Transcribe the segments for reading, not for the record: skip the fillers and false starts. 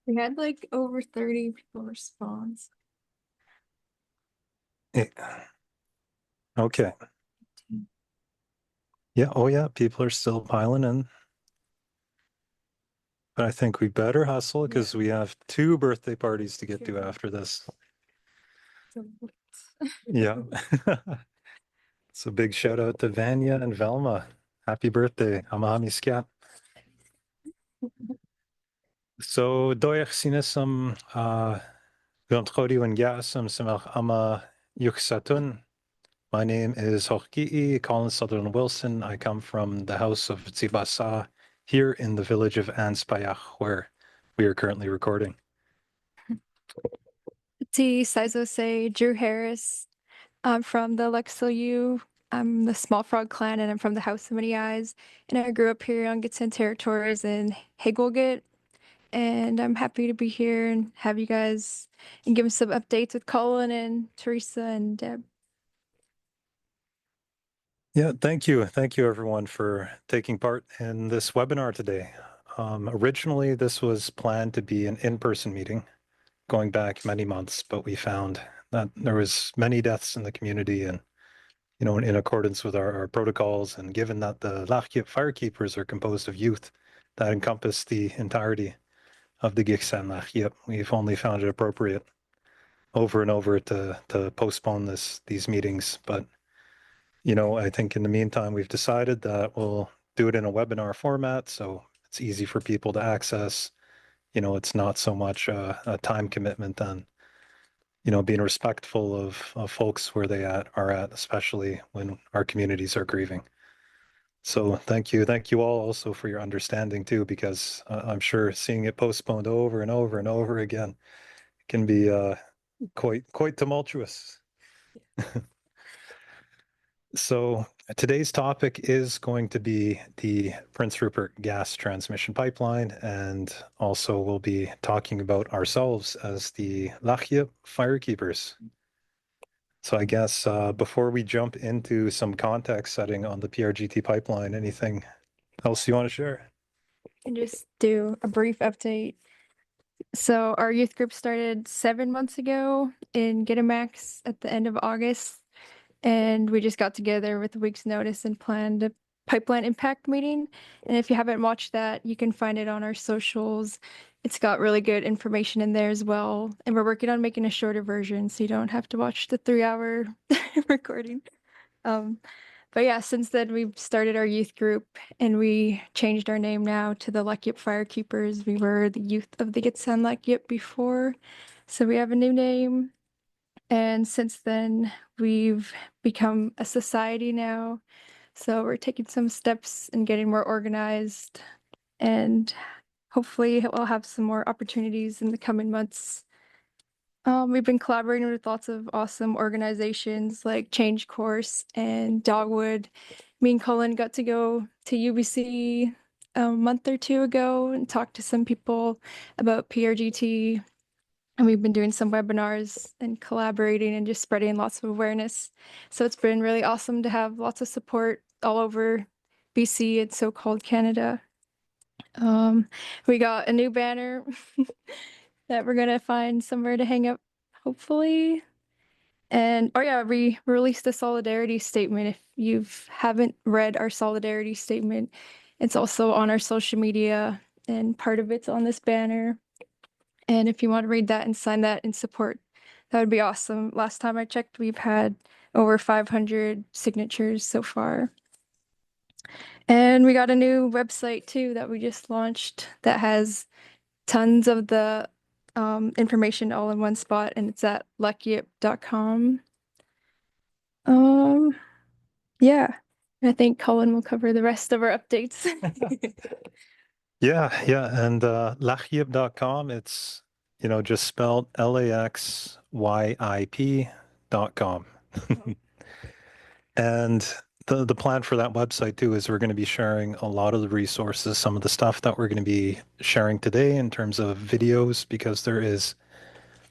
We had like over 30 people respond. Eh, Okay. Yeah. Oh, yeah. People are still piling in. But I think we better hustle Yeah. because we have two birthday parties to get to Two. after this. So, Yeah. So big shout out to Vanya and Velma. Happy birthday. Amahami skat. So doich sinasam Gantchodi and Gasam Samach Ama Yuksatun. My name is Hochki'i Colin Sutherland Wilson. I come from the house of Tsibasa here in the village of Anspayach, where we are currently recording. T. Say Drew Harris. I'm from the Lax'yp. I'm the Small Frog Clan, and I'm from the House of Many Eyes. And I grew up here on Gitsan territories in Hagwalgit. And I'm happy to be here and have you guys and give some updates with Colin and Teresa and Deb. Yeah, thank you. Thank you, everyone, for taking part in this webinar today. Originally, this was planned to be an in-person meeting going back many months, but we found that there was many deaths in the community and, in accordance with our protocols, and given that the Lax'yip Firekeepers are composed of youth that encompass the entirety of the Giksan Lax'yip, we've only found it appropriate over and over to postpone these meetings. But I think in the meantime, we've decided that we'll do it in a webinar format, so it's easy for people to access. It's not so much a time commitment then, being respectful of folks where they are at, especially when our communities are grieving. So thank you. Thank you all also for your understanding too, because I'm sure seeing it postponed over and over and over again can be quite tumultuous. So today's topic is going to be the Prince Rupert gas transmission pipeline, and also we'll be talking about ourselves as the Lax'yip Firekeepers. So I guess before we jump into some context setting on the PRGT pipeline, anything else you want to share? And just do a brief update. So our youth group started 7 months ago in Getamax at the end of August. And we just got together with a week's notice and planned a pipeline impact meeting. And if you haven't watched that, you can find it on our socials. It's got really good information in there as well. And we're working on making a shorter version so you don't have to watch the 3 hour recording. Um, but yeah, since then we've started our youth group and we changed our name now to the Lax'yip Firekeepers. We were the youth of the Gitsan Lax'yip before. So we have a new name. And since then, we've become a society now. So we're taking some steps and getting more organized. And hopefully, we'll have some more opportunities in the coming months. We've been collaborating with lots of awesome organizations like Change Course and Dogwood. Me and Colin got to go to UBC a month or two ago and talk to some people about PRGT, and we've been doing some webinars and collaborating and just spreading lots of awareness. So it's been really awesome to have lots of support all over BC and so-called Canada. We got a new banner that we're gonna find somewhere to hang up, hopefully. And oh yeah, we released a solidarity statement. If you haven't read our solidarity statement, it's also on our social media and part of it's on this banner. And if you want to read that and sign that in support, that would be awesome. Last time I checked, we've had over 500 signatures so far. And we got a new website too that we just launched that has tons of the information all in one spot, and it's at lax'yp.com. Um, yeah. I think Colin will cover the rest of our updates. Yeah, yeah. And Lax'yp.com, it's, just spelled Laxyp.com. And the plan for that website too is we're going to be sharing a lot of the resources, some of the stuff that we're going to be sharing today in terms of videos, because there is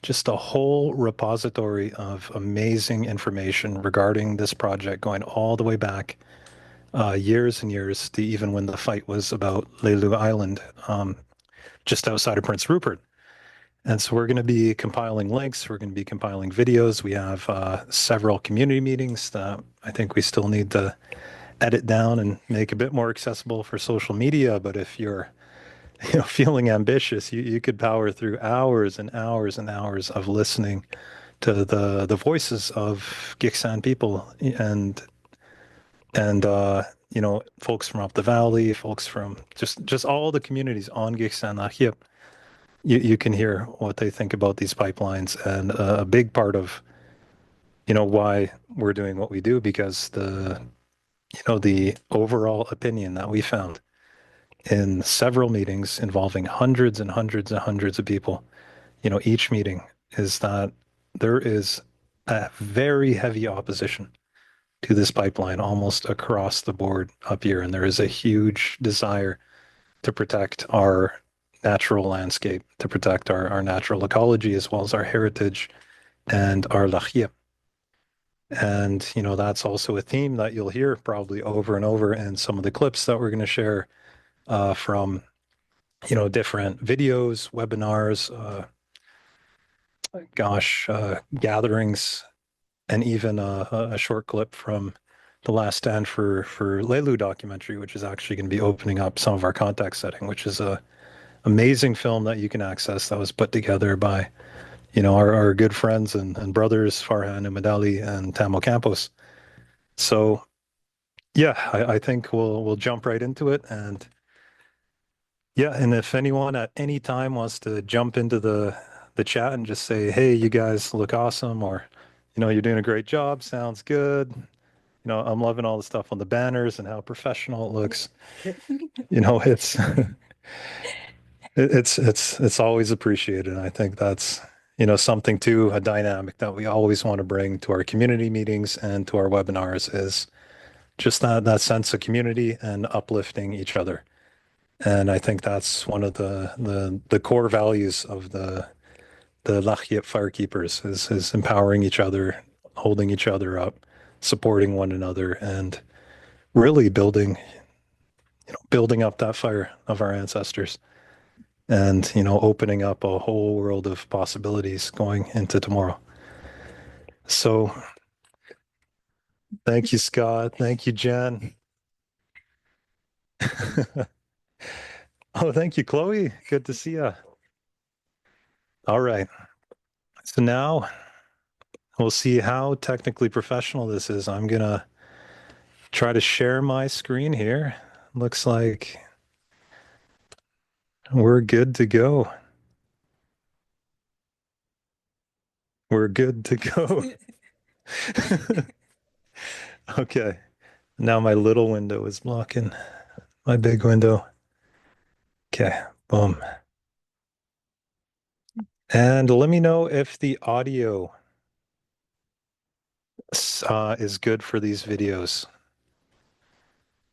just a whole repository of amazing information regarding this project going all the way back years and years to even when the fight was about Leilu Island, just outside of Prince Rupert. And so we're going to be compiling links. We're going to be compiling videos. We have several community meetings that I think we still need to edit down and make a bit more accessible for social media. But if you're feeling ambitious, you could power through hours and hours and hours of listening to the voices of Giksan people and folks from up the valley, folks from just all the communities on Giksan Lax'yip. You can hear what they think about these pipelines, and a big part of why we're doing what we do, because the overall opinion that we found in several meetings involving hundreds and hundreds and hundreds of people, each meeting, is that there is a very heavy opposition to this pipeline almost across the board up here. And there is a huge desire to protect our natural landscape, to protect our natural ecology, as well as our heritage and our Lax'yip. And, that's also a theme that you'll hear probably over and over in some of the clips that we're going to share from, different videos, webinars, gatherings, and even a short clip from the Last Stand for Lelu documentary, which is actually going to be opening up some of our context setting, which is a amazing film that you can access that was put together by our good friends and brothers Farhan Umadali and Tamo Campos. So yeah, I think we'll jump right into it. And yeah, and if anyone at any time wants to jump into the chat and just say, hey, you guys look awesome, or you're doing a great job, sounds good. I'm loving all the stuff on the banners and how professional it looks. It's it's always appreciated. And I think that's something too, a dynamic that we always want to bring to our community meetings and to our webinars, is just that sense of community and uplifting each other. And I think that's one of the core values of the Lax'yip Firekeepers is empowering each other, holding each other up, supporting one another, and really building up that fire of our ancestors, and opening up a whole world of possibilities going into tomorrow. So thank you, Scott. Thank you, Jen. Oh, thank you, Chloe. Good to see you. All right. So now we'll see how technically professional this is. I'm gonna try to share my screen here. Looks like we're good to go. We're good to go. Okay. Now my little window is blocking my big window. Okay. Boom. And let me know if the audio is good for these videos.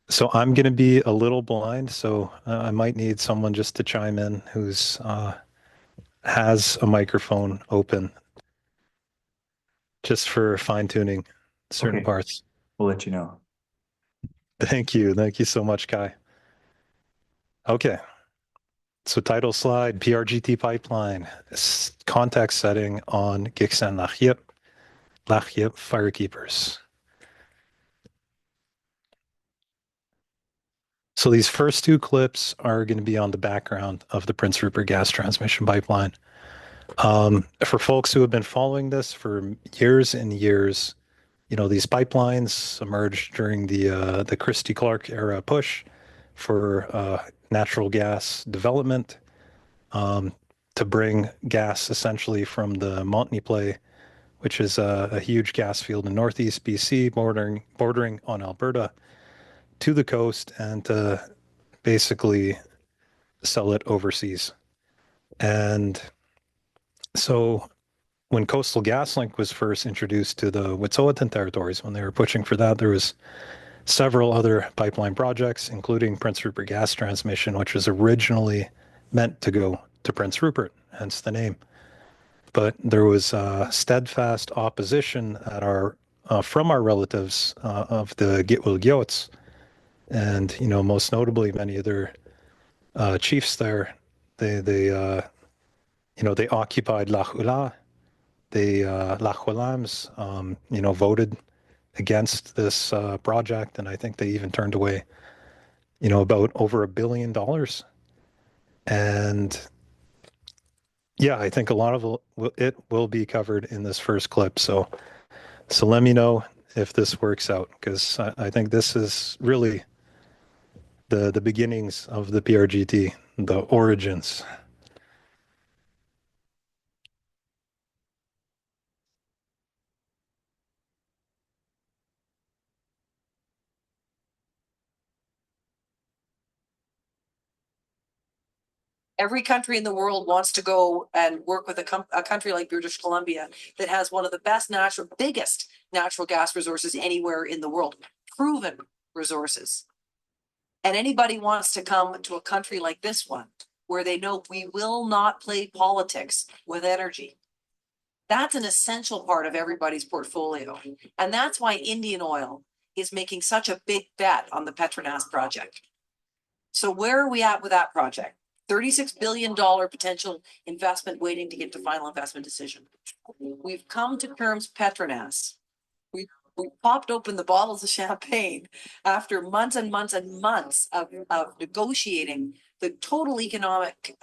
So I'm going to be a little blind, so I might need someone just to chime in who's has a microphone open, just for fine tuning certain Okay. parts. We'll let you know. Thank you. Thank you so much, Kai. Okay. So title slide, PRGT pipeline, context setting on Giksan Lax'yip, Lax'yip Firekeepers. So these first two clips are going to be on the background of the Prince Rupert gas transmission pipeline. For folks who have been following this for years and years, these pipelines emerged during the Christy Clark era push for natural gas development, to bring gas essentially from the Montney Play, which is a huge gas field in northeast BC, bordering on Alberta, to the coast, and to basically sell it overseas. And so when Coastal GasLink was first introduced to the Wet'suwet'en territories, when they were pushing for that, there was several other pipeline projects, including Prince Rupert Gas Transmission, which was originally meant to go to Prince Rupert, hence the name. But there was steadfast opposition from our relatives of the Gitwilgyots, and most notably many of their chiefs there. They they occupied Lax'yp, voted against this project, and I think they even turned away, about over $1 billion. And yeah, I think a lot of it will be covered in this first clip. So let me know if this works out, because I think this is really the beginnings of the PRGT, the origins. Every country in the world wants to go and work with a country like British Columbia that has one of the biggest natural gas resources anywhere in the world, proven resources. And anybody wants to come to a country like this one, where they know we will not play politics with energy. That's an essential part of everybody's portfolio. And that's why Indian Oil is making such a big bet on the Petronas project. So where are we at with that project? $36 billion potential investment waiting to get to final investment decision. We've come to terms Petronas. We popped open the bottles of champagne after months and months and months of negotiating the total economic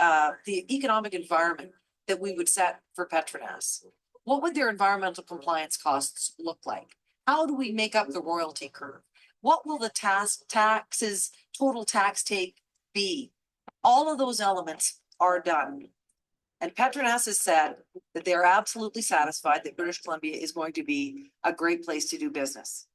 environment that we would set for Petronas. What would their environmental compliance costs look like? How do we make up the royalty curve? What will the total tax take be? All of those elements are done. And Petronas has said that they're absolutely satisfied that British Columbia is going to be a great place to do business.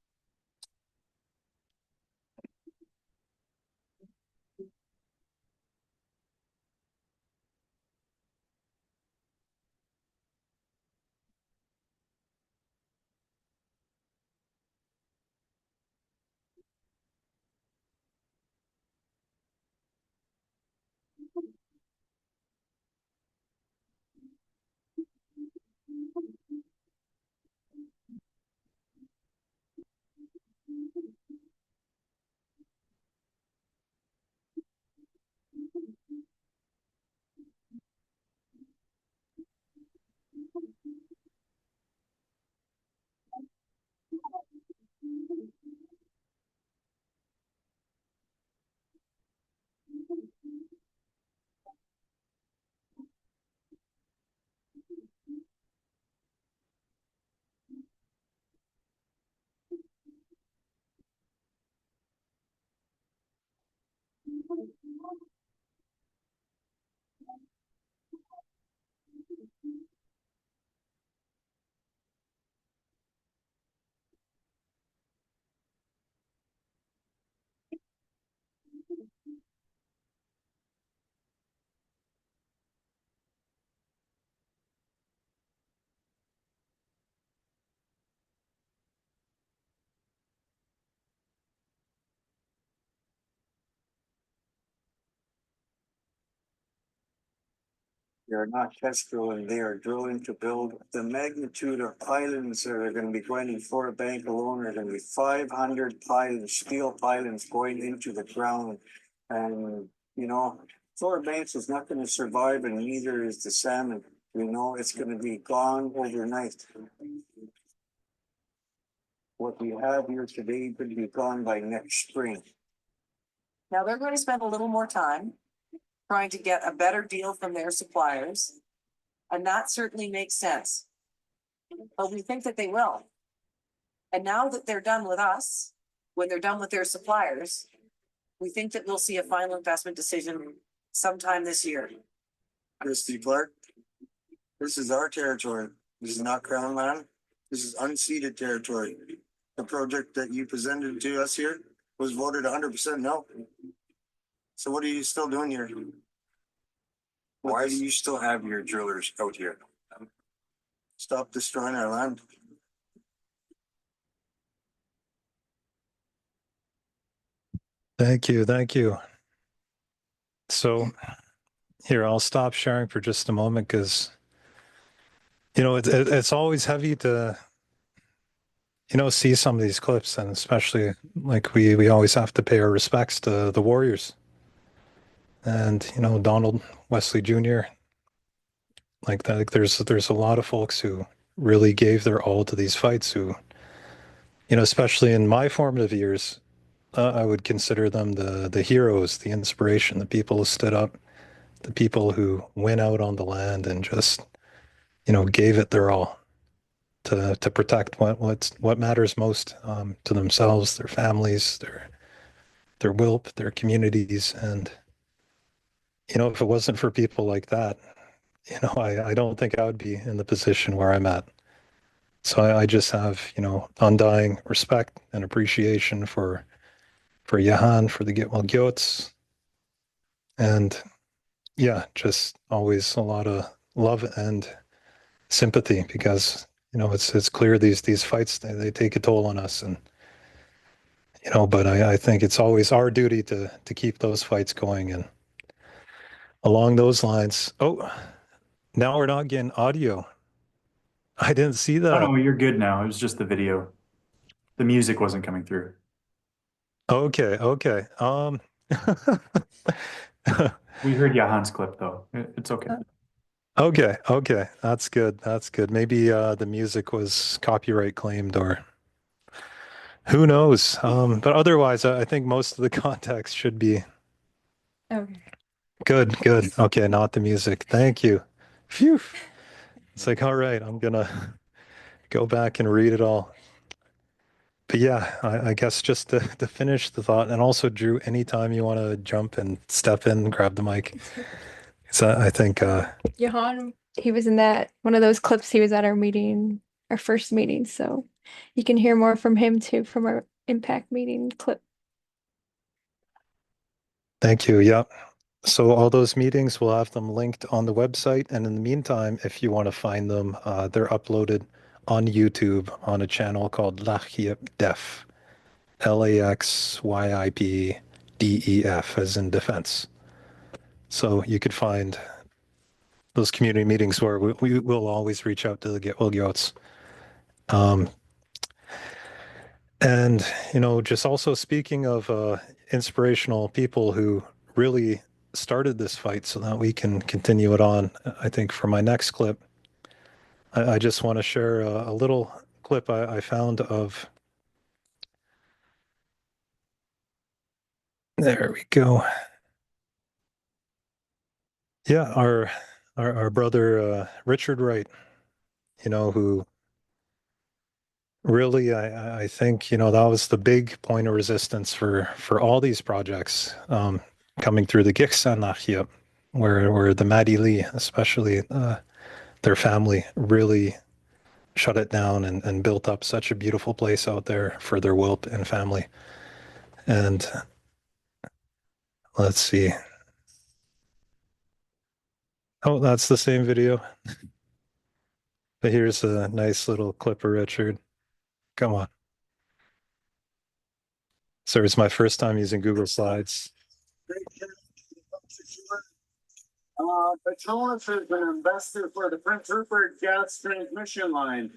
They're not test drilling, they are drilling to build the magnitude of pylons that are gonna be going in Fort Bank alone are gonna be 500 pylons, steel pylons going into the ground. And, Fort Banks is not gonna survive and neither is the salmon. It's gonna be gone overnight. What we have here today could be gone by next spring. Now they're going to spend a little more time trying to get a better deal from their suppliers. And that certainly makes sense. But we think that they will. And now that they're done with us, when they're done with their suppliers, we think that we'll see a final investment decision sometime this year. Christy Clark, this is our territory. This is not Crown land. This is unceded territory. The project that you presented to us here was voted 100% no. So what are you still doing here? Why do you still have your drillers out here? Stop destroying our land. Thank you. Thank you. So here, I'll stop sharing for just a moment because, it's always heavy to, see some of these clips, and especially like we always have to pay our respects to the warriors. And, Donald Wesley Jr., Like that, like there's a lot of folks who really gave their all to these fights who, especially in my formative years, I would consider them the heroes, the inspiration, the people who stood up, the people who went out on the land and just, gave it their all to protect what matters most to themselves, their families, their WILP, their communities. And, if it wasn't for people like that, I don't think I would be in the position where I'm at. So I just have, undying respect and appreciation for Jahan, for the Gitwalgyots, and yeah, just always a lot of love and sympathy because it's clear these fights they take a toll on us, and but I think it's always our duty to keep those fights going. And along those lines, oh, now we're not getting audio. I didn't see Oh that. no, you're good now. It was just the video. The music wasn't coming through. Okay. We heard Johan's clip though. It's okay. Okay. That's good. That's good. Maybe the music was copyright claimed or who knows. But otherwise, I think most of the context should be Okay. good. Okay, not the music. Thank you. Phew. It's like, all right, I'm gonna go back and read it all. But yeah, I guess just to finish the thought, and also Drew, anytime you want to jump and step in, grab the mic. So I think Johan, he was in that one of those clips. He was at our meeting, our first meeting. So you can hear more from him too from our impact meeting clip. thank you. Yeah. So all those meetings, we'll have them linked on the website. And in the meantime, if you want to find them, they're uploaded on YouTube on a channel called Lax'yip Def, Laxypdef, as in defense. So you could find those community meetings where we will always reach out to the Gitwalgyots. And, just also speaking of inspirational people who really started this fight so that we can continue it on, I think for my next clip, I just want to share a little clip I found of. There we go. Yeah, our brother Richard Wright, who really I think that was the big point of resistance for all these projects coming through the Giksanachia, where the Madi Lee, especially their family, really shut it down and built up such a beautiful place out there for their WILP and family. And let's see. Oh, that's the same video. But here's a nice little clip of Richard. Come on. So it's my first time using Google Slides. Petronas has been an investor for the Prince Rupert gas transmission line.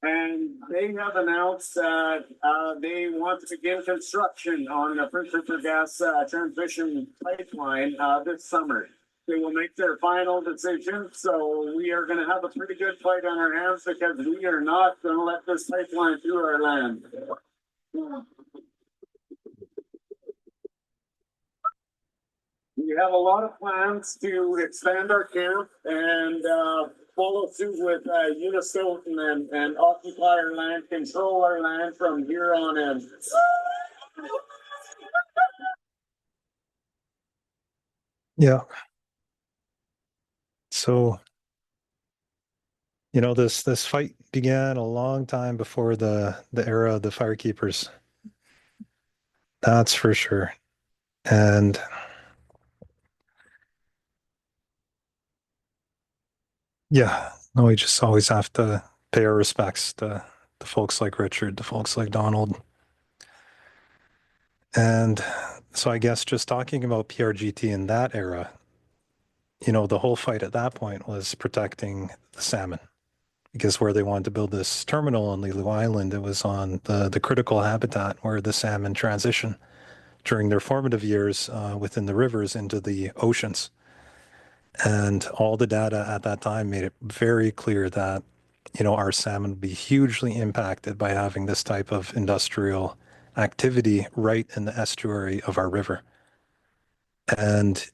And they have announced that they want to begin construction on the Prince Rupert gas transmission pipeline this summer. They will make their final decision. So we are going to have a pretty good fight on our hands because we are not going to let this pipeline through our land. We have a lot of plans to expand our camp and follow suit with Unistoten and occupy our land, control our land from here on in. Yeah. So, this fight began a long time before the era of the Firekeepers. That's for sure. And yeah, no, we just always have to pay our respects to the folks like Richard, the folks like Donald. And so I guess just talking about PRGT in that era, the whole fight at that point was protecting the salmon. Because where they wanted to build this terminal on Lilu Island, it was on the critical habitat where the salmon transition during their formative years within the rivers into the oceans. And all the data at that time made it very clear that, our salmon would be hugely impacted by having this type of industrial activity right in the estuary of our river. And,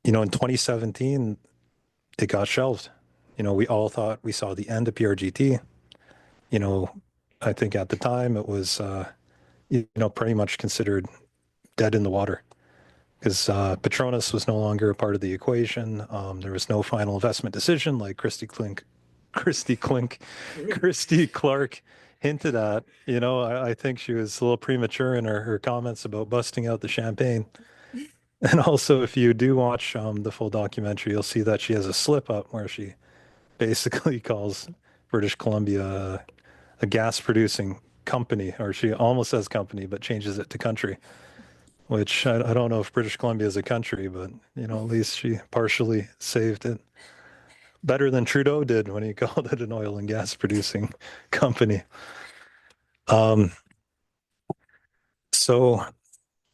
in 2017, it got shelved. We all thought we saw the end of PRGT. I think at the time it was, pretty much considered dead in the water because Petronas was no longer a part of the equation. There was no final investment decision, like Christy Clark hinted at. I think she was a little premature in her comments about busting out the champagne. And also, if you do watch the full documentary, you'll see that she has a slip up where she basically calls British Columbia a gas producing company, or she almost says company, but changes it to country, which I don't know if British Columbia is a country, but at least she partially saved it. Better than Trudeau did when he called it an oil and gas producing company. So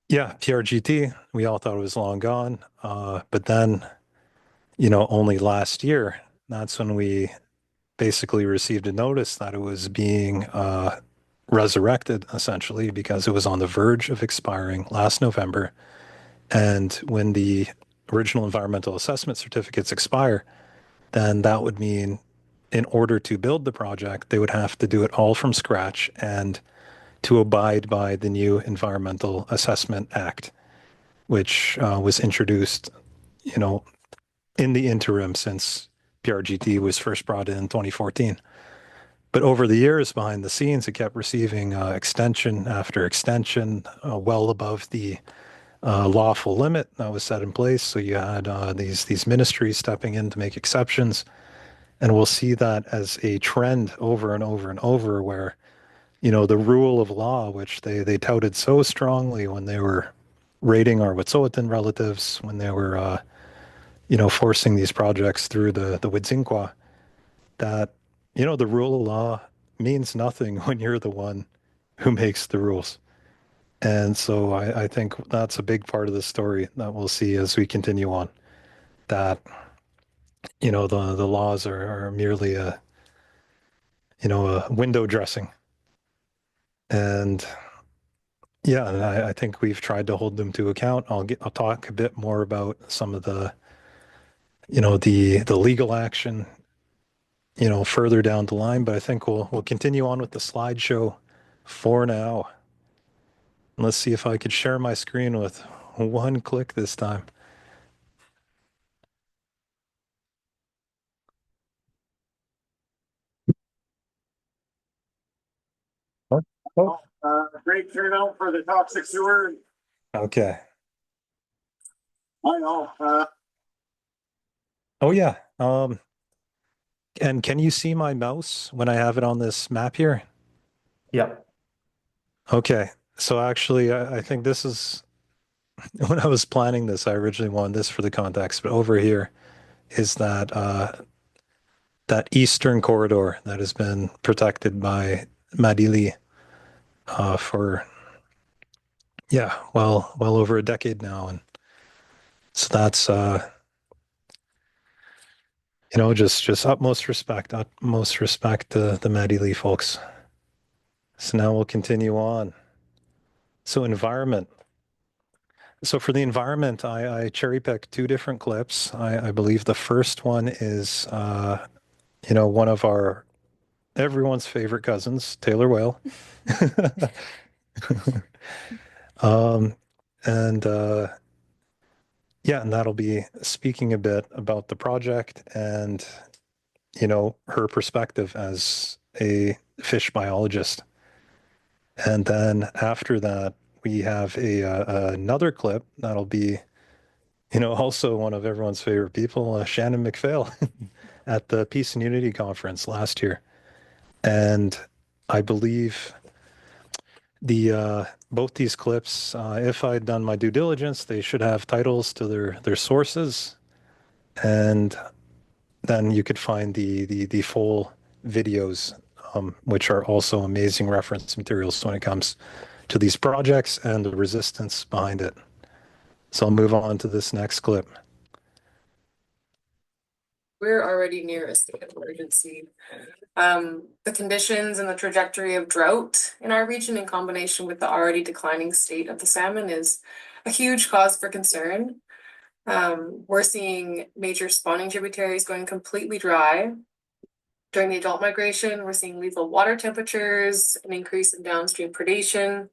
yeah, PRGT, we all thought it was long gone. But then, only last year, that's when we basically received a notice that it was being resurrected, essentially, because it was on the verge of expiring last November. And when the original environmental assessment certificates expire, then that would mean in order to build the project, they would have to do it all from scratch and to abide by the new Environmental Assessment Act, which was introduced, in the interim since PRGT was first brought in 2014. But over the years, behind the scenes, it kept receiving extension after extension, well above the lawful limit that was set in place. So you had these ministries stepping in to make exceptions, and we'll see that as a trend over and over and over, where the rule of law, which they touted so strongly when they were raiding our Wet'suwet'en relatives, when they were forcing these projects through the Wet'suwet'en, that the rule of law means nothing when you're the one who makes the rules. And so I think that's a big part of the story that we'll see as we continue on, that, the laws are merely a window dressing. And yeah, and I think we've tried to hold them to account. I'll talk a bit more about some of the, the legal action, further down the line, but I think we'll continue on with the slideshow for now. Let's see if I could share my screen with one click this time. Oh, Great turnout for the toxic sewer. okay. I know. Oh yeah. And can you see my mouse when I have it on this map here? Yeah. Okay. So actually, I think this is when I was planning this, I originally wanted this for the context, but over here is that that eastern corridor that has been protected by Madili for well over a decade now, and so that's just utmost respect to the Madili folks. So now we'll continue on. So environment. So for the environment, I cherry picked two different clips. I believe the first one is one of everyone's favorite cousins, Taylor Whale. And yeah, and that'll be speaking a bit about the project and her perspective as a fish biologist. And then after that, we have another clip that'll be also one of everyone's favorite people, Shannon McPhail, at the Peace and Unity Conference last year. And I believe both these clips, if I'd done my due diligence, they should have titles to their sources, and then you could find the full videos, which are also amazing reference materials when it comes to these projects and the resistance behind it. So I'll move on to this next clip. We're already near a state of emergency. The conditions and the trajectory of drought in our region, in combination with the already declining state of the salmon, is a huge cause for concern. We're seeing major spawning tributaries going completely dry. During the adult migration, we're seeing lethal water temperatures, an increase in downstream predation.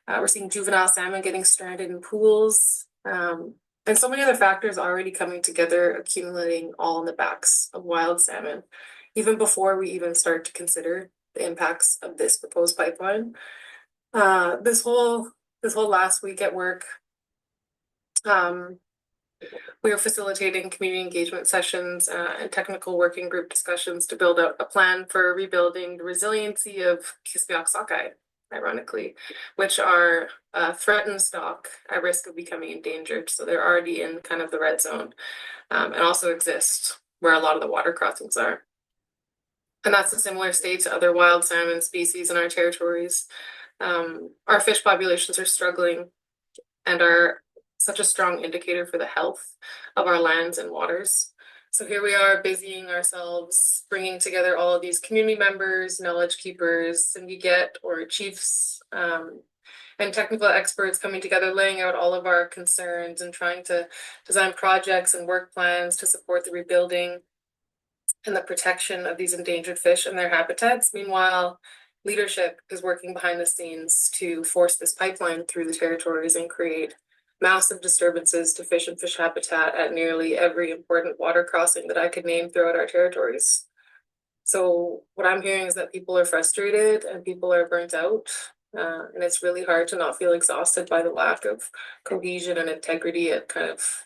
We're seeing juvenile salmon getting stranded in pools, and so many other factors already coming together, accumulating all on the backs of wild salmon, even before we even start to consider the impacts of this proposed pipeline. This whole last week at work, we were facilitating community engagement sessions and technical working group discussions to build out a plan for rebuilding the resiliency of Kislyak sockeye, ironically, which are threatened stock at risk of becoming endangered. So they're already in kind of the red zone, and also exist where a lot of the water crossings are. And that's a similar state to other wild salmon species in our territories. Our fish populations are struggling and are such a strong indicator for the health of our lands and waters. So here we are busying ourselves, bringing together all of these community members, knowledge keepers, Simooget or chiefs, and technical experts coming together, laying out all of our concerns and trying to design projects and work plans to support the rebuilding and the protection of these endangered fish and their habitats. Meanwhile, leadership is working behind the scenes to force this pipeline through the territories and create massive disturbances to fish and fish habitat at nearly every important water crossing that I could name throughout our territories. So what I'm hearing is that people are frustrated and people are burnt out. And it's really hard to not feel exhausted by the lack of cohesion and integrity at kind of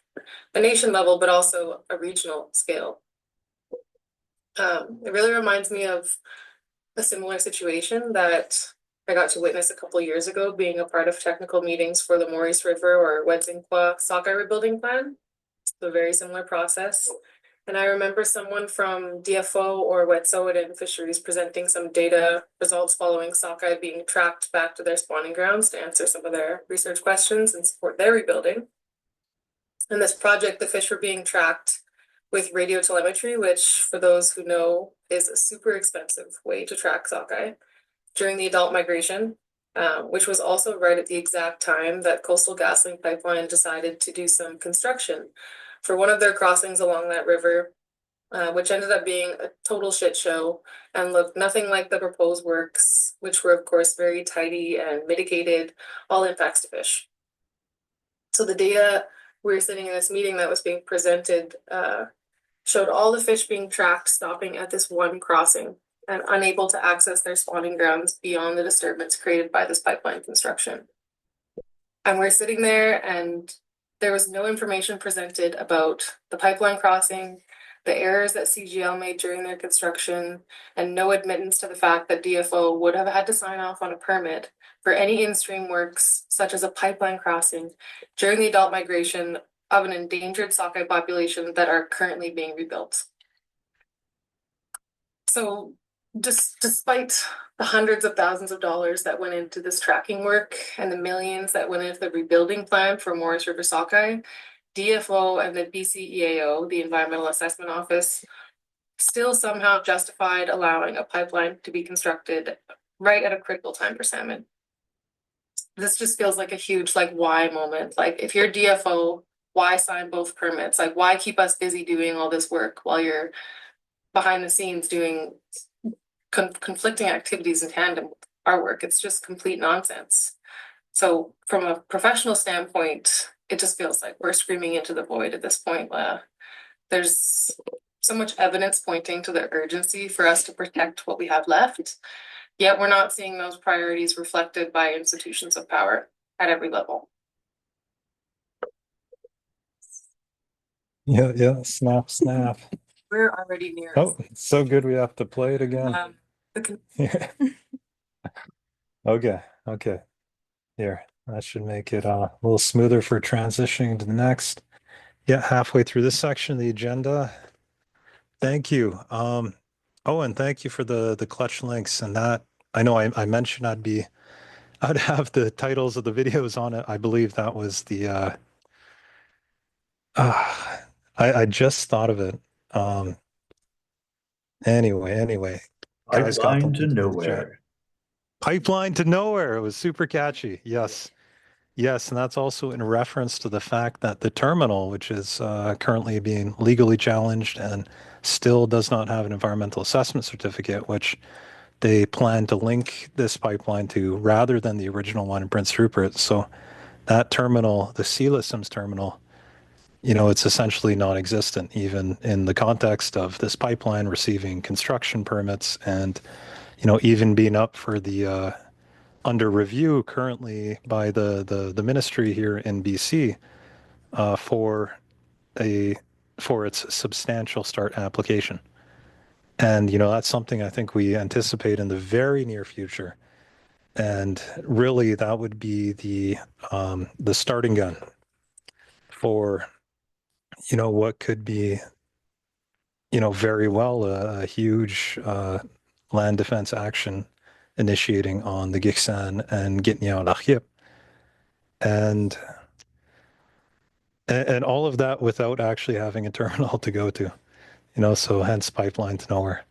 a nation level, but also a regional scale. It really reminds me of a similar situation that I got to witness a couple of years ago, being a part of technical meetings for the Maurice River or Watakhayetsxw sockeye rebuilding plan. It's a very similar process. And I remember someone from DFO or Wet'suwet'en Fisheries presenting some data results following sockeye being tracked back to their spawning grounds to answer some of their research questions and support their rebuilding. In this project, the fish were being tracked with radio telemetry, which, for those who know, is a super expensive way to track sockeye during the adult migration, which was also right at the exact time that Coastal GasLink Pipeline decided to do some construction for one of their crossings along that river, which ended up being a total shit show and looked nothing like the proposed works, which were, of course, very tidy and mitigated all impacts to fish. So the data we were sitting in this meeting that was being presented showed all the fish being tracked stopping at this one crossing and unable to access their spawning grounds beyond the disturbance created by this pipeline construction. And we're sitting there and there was no information presented about the pipeline crossing, the errors that CGL made during their construction, and no admittance to the fact that DFO would have had to sign off on a permit for any in-stream works, such as a pipeline crossing, during the adult migration of an endangered sockeye population that are currently being rebuilt. So despite the hundreds of thousands of dollars that went into this tracking work and the millions that went into the rebuilding plan for Maurice River sockeye, DFO and the BCEAO, the Environmental Assessment Office, still somehow justified allowing a pipeline to be constructed right at a critical time for salmon. This just feels like a huge why moment. Like, if you're DFO, why sign both permits? Like, why keep us busy doing all this work while you're behind the scenes doing conflicting activities in tandem with our work? It's just complete nonsense. So from a professional standpoint, it just feels like we're screaming into the void at this point. There's so much evidence pointing to the urgency for us to protect what we have left, yet we're not seeing those priorities reflected by institutions of power at every level. Yeah, snap. We're already near. Oh, it's so good we have to play it again. Okay. Here, that should make it a little smoother for transitioning to the next. Yeah, halfway through this section of the agenda. Thank you. Oh, and thank you for the clutch links and that. I know I mentioned I'd have the titles of the videos on it. I believe that was the I just thought of it. Anyway, guys got the Pipeline to link in the chat. nowhere. Pipeline to nowhere. It was super catchy. Yes. Yes, and that's also in reference to the fact that the terminal, which is currently being legally challenged and still does not have an environmental assessment certificate, which they plan to link this pipeline to rather than the original one in Prince Rupert. So that terminal, the Sela Sims terminal, it's essentially non-existent, even in the context of this pipeline receiving construction permits and, even being up for the under review currently by the ministry here in BC for its substantial start application. And that's something I think we anticipate in the very near future. And really, that would be the starting gun for what could be very well a huge land defense action initiating on the Giksan and Gitniao Lax'yip. And all of that without actually having a terminal to go to, so hence pipeline to nowhere.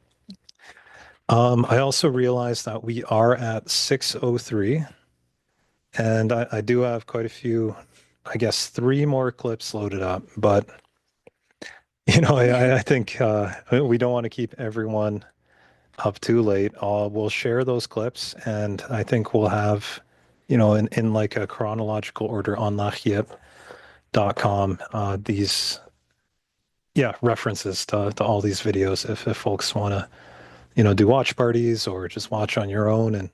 I also realized that we are at 6:03, and I do have quite a few, I guess 3 more clips loaded up, but I think we don't want to keep everyone up too late. We'll share those clips, and I think we'll have, in like a chronological order on Lax'yip.com, these references to all these videos if folks want to, do watch parties or just watch on your own and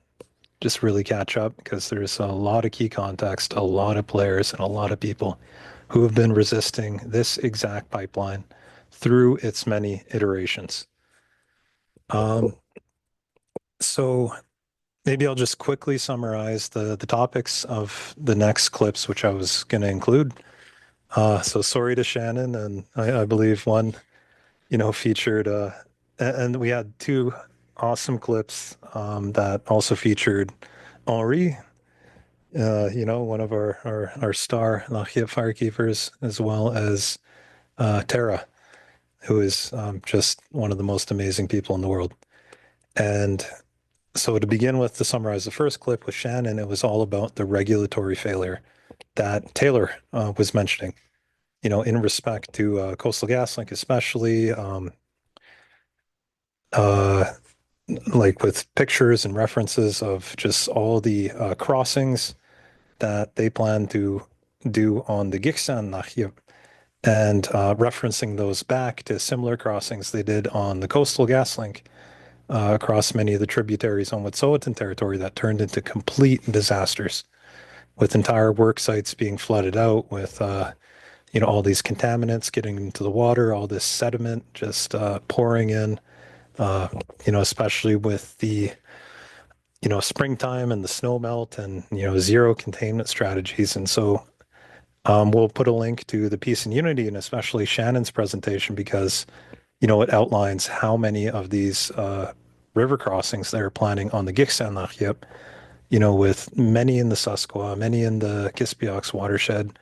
just really catch up, because there's a lot of key context, a lot of players, and a lot of people who have been resisting this exact pipeline through its many iterations. So maybe I'll just quickly summarize the topics of the next clips, which I was going to include. So sorry to Shannon, and I believe one, featured, and we had 2 awesome clips that also featured Henri, one of our star Lax'yip Firekeepers, as well as Tara, who is just one of the most amazing people in the world. And so to begin with, to summarize the first clip with Shannon, it was all about the regulatory failure that Taylor was mentioning, in respect to Coastal GasLink, especially like with pictures and references of just all the crossings that they plan to do on the Giksan Lax'yip, and referencing those back to similar crossings they did on the Coastal GasLink across many of the tributaries on Wet'suwet'en territory that turned into complete disasters, with entire work sites being flooded out with all these contaminants getting into the water, all this sediment just pouring in, especially with the springtime and the snow melt and zero containment strategies. And so we'll put a link to the Peace and Unity, and especially Shannon's presentation, because it outlines how many of these river crossings they're planning on the Giksan Lax'yip, with many in the Susquehanna, many in the Kispiox watershed,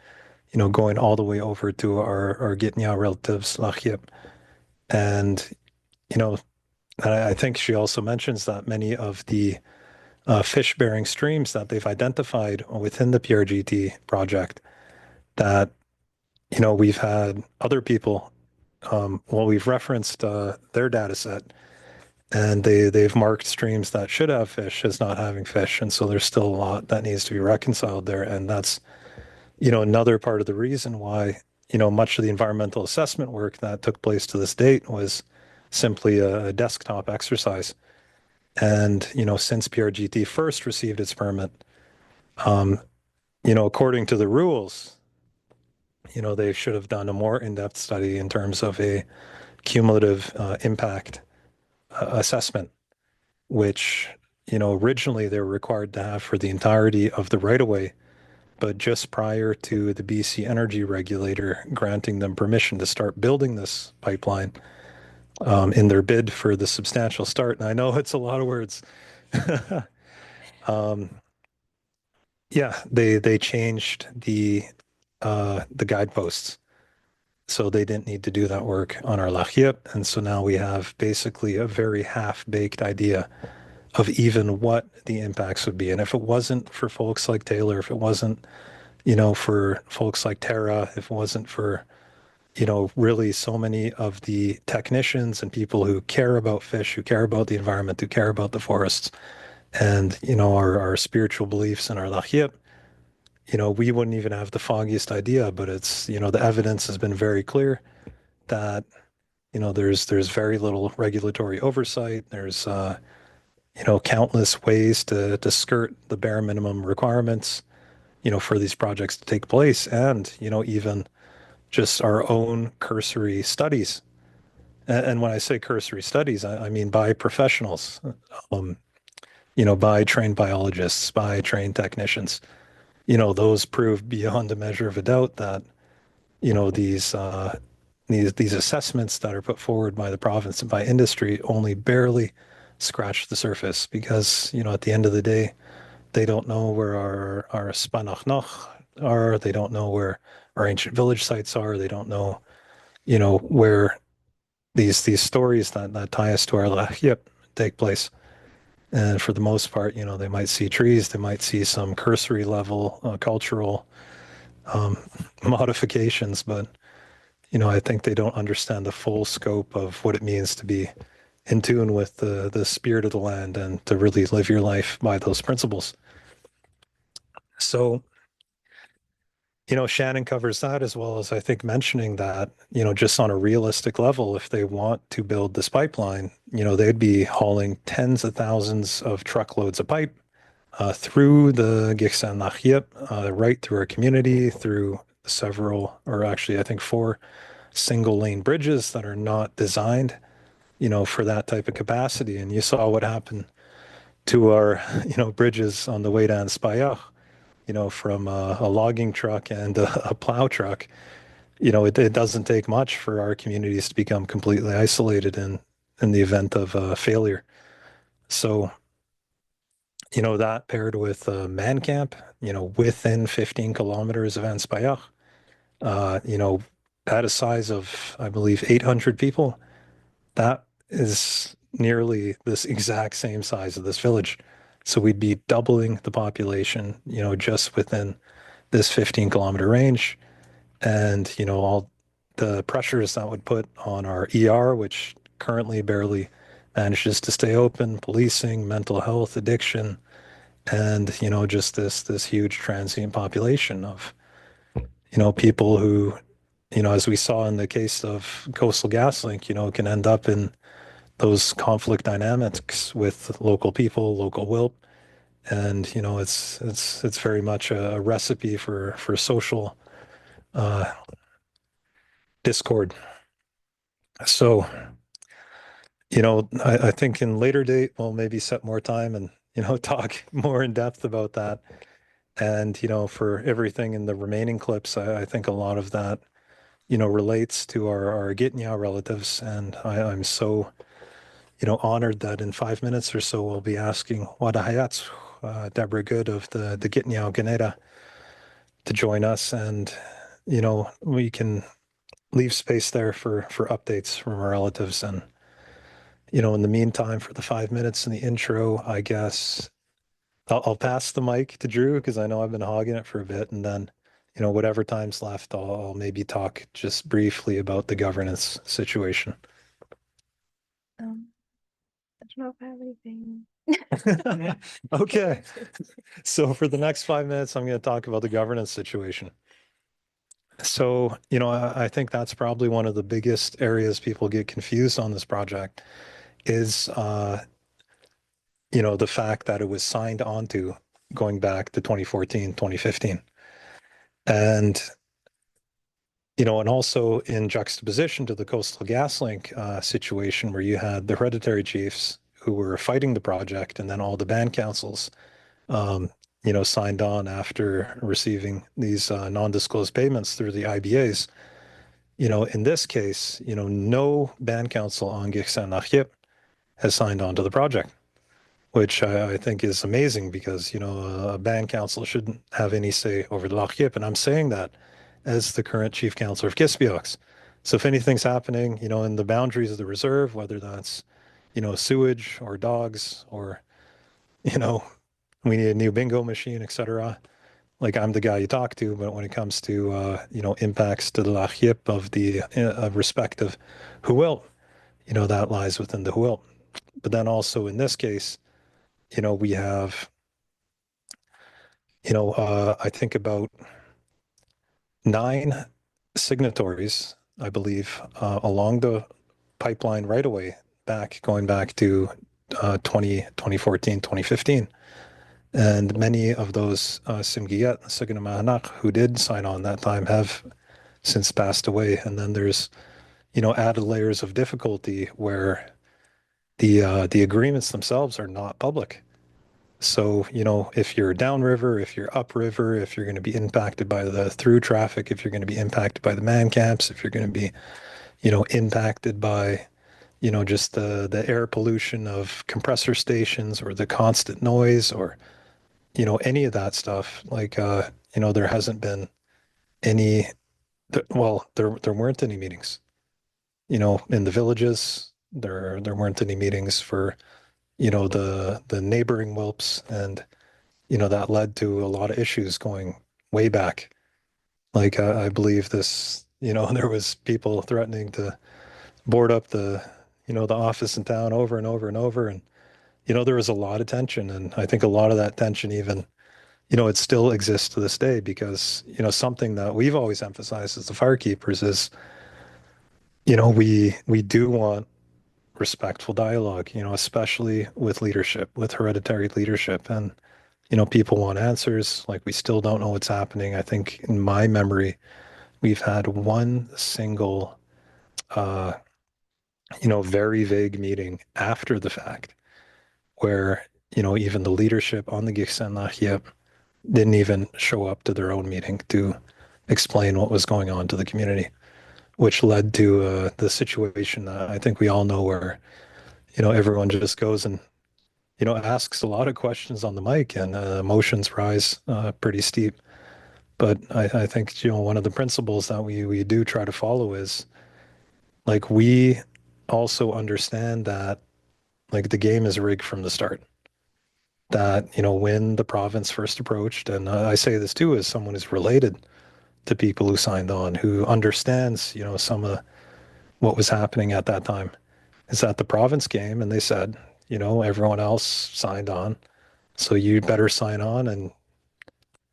going all the way over to our Gitniao relatives, Lax'yip. And, I think she also mentions that many of the fish-bearing streams that they've identified within the PRGT project, that, we've had other people, we've referenced their data set, and they've marked streams that should have fish as not having fish. And so there's still a lot that needs to be reconciled there. And that's, another part of the reason why, much of the environmental assessment work that took place to this date was simply a desktop exercise. And, since PRGT first received its permit, according to the rules, they should have done a more in-depth study in terms of a cumulative impact assessment, which, originally they were required to have for the entirety of the right-of-way, but just prior to the BC Energy Regulator granting them permission to start building this pipeline in their bid for the substantial start. And I know it's a lot of words. They changed the guideposts. So they didn't need to do that work on our Lax'yip. And so now we have basically a very half-baked idea of even what the impacts would be. And if it wasn't for folks like Taylor, if it wasn't, for folks like Tara, if it wasn't for, really so many of the technicians and people who care about fish, who care about the environment, who care about the forests, and, our spiritual beliefs and our Lax'yip, we wouldn't even have the foggiest idea, but it's, the evidence has been very clear that, there's very little regulatory oversight. There's, countless ways to skirt the bare minimum requirements, for these projects to take place. And, even just our own cursory studies. And when I say cursory studies, I mean by professionals, by trained biologists, by trained technicians. Those prove beyond a measure of a doubt that, these assessments that are put forward by the province and by industry only barely scratch the surface because, at the end of the day, they don't know where our spanachnach are. They don't know where our ancient village sites are. They don't know, where these stories that tie us to our Lax'yip take place. And for the most part, they might see trees, they might see some cursory level cultural modifications, but I think they don't understand the full scope of what it means to be in tune with the spirit of the land and to really live your life by those principles. So, Shannon covers that as well as I think mentioning that, just on a realistic level, if they want to build this pipeline, they'd be hauling tens of thousands of truckloads of pipe through the Giksan Lax'yip, right through our community, through several, or actually, I think 4 single lane bridges that are not designed, for that type of capacity. And you saw what happened to our, bridges on the way down Spayach, from a logging truck and a plow truck. It doesn't take much for our communities to become completely isolated in the event of failure. So, that paired with man camp, within 15 kilometers of Anspayach, at a size of, I believe, 800 people, that is nearly this exact same size of this village. So we'd be doubling the population, just within this 15-kilometer range. And, all the pressures that would put on our ER, which currently barely manages to stay open, policing, mental health, addiction, and, just this huge transient population of, people who, as we saw in the case of Coastal GasLink, can end up in those conflict dynamics with local people, local WILP, and it's very much a recipe for social discord. So, I think in later date we'll maybe set more time and talk more in depth about that. And for everything in the remaining clips, I think a lot of that relates to our Gitnyao relatives, and I'm so honored that in 5 minutes or so we'll be asking Watakhayetsxw, Deborah Good of the Gitnyao Ganeda, to join us, and we can leave space there for updates from our relatives. And in the meantime, for the 5 minutes in the intro, I guess I'll pass the mic to Drew because I know I've been hogging it for a bit, and then whatever time's left, I'll maybe talk just briefly about the governance situation. I don't know if I have anything. Okay. So for the next 5 minutes, I'm going to talk about the governance situation. So, I think that's probably one of the biggest areas people get confused on this project is, the fact that it was signed onto going back to 2014, 2015. And, and also in juxtaposition to the Coastal GasLink situation where you had the hereditary chiefs who were fighting the project and then all the band councils, signed on after receiving these non-disclosed payments through the IBAs. In this case, no band council on Giksan Lax'yip has signed on to the project, which I think is amazing because, a band council shouldn't have any say over the Lax'yip. And I'm saying that as the current chief counselor of Kispiox. So if anything's happening, in the boundaries of the reserve, whether that's, sewage or dogs or, we need a new bingo machine, etc. Like I'm the guy you talk to, but when it comes to, impacts to the Lax'yip of the respective Huil, that lies within the Huil. But then also in this case, we have, I think about 9 signatories, I believe, along the pipeline right away, going back to 2014, 2015. And many of those Simooget, Sigana who did sign on that time have since passed away. And then there's, added layers of difficulty where the agreements themselves are not public. So, if you're downriver, if you're upriver, if you're going to be impacted by the through traffic, if you're going to be impacted by the man camps, if you're going to be, impacted by, just the air pollution of compressor stations or the constant noise or, any of that stuff, like, there hasn't been any, well, there weren't any meetings, in the villages, there weren't any meetings for, the neighboring whelps, and that led to a lot of issues going way back. Like I believe this, there was people threatening to board up the office in town over and over and over, and there was a lot of tension, and I think a lot of that tension even, it still exists to this day because something that we've always emphasized as the firekeepers is, we do want respectful dialogue, especially with leadership, with hereditary leadership. And, people want answers. Like we still don't know what's happening. I think in my memory, we've had one single, very vague meeting after the fact where, even the leadership on the Gixen Lax'yip didn't even show up to their own meeting to explain what was going on to the community, which led to the situation that I think we all know where, everyone just goes and, asks a lot of questions on the mic and emotions rise pretty steep. But I think, one of the principles that we do try to follow is like we also understand that like the game is rigged from the start. That, when the province first approached, and I say this too as someone who's related to people who signed on, who understands, some of what was happening at that time, is that the province came and they said, everyone else signed on, so you better sign on, and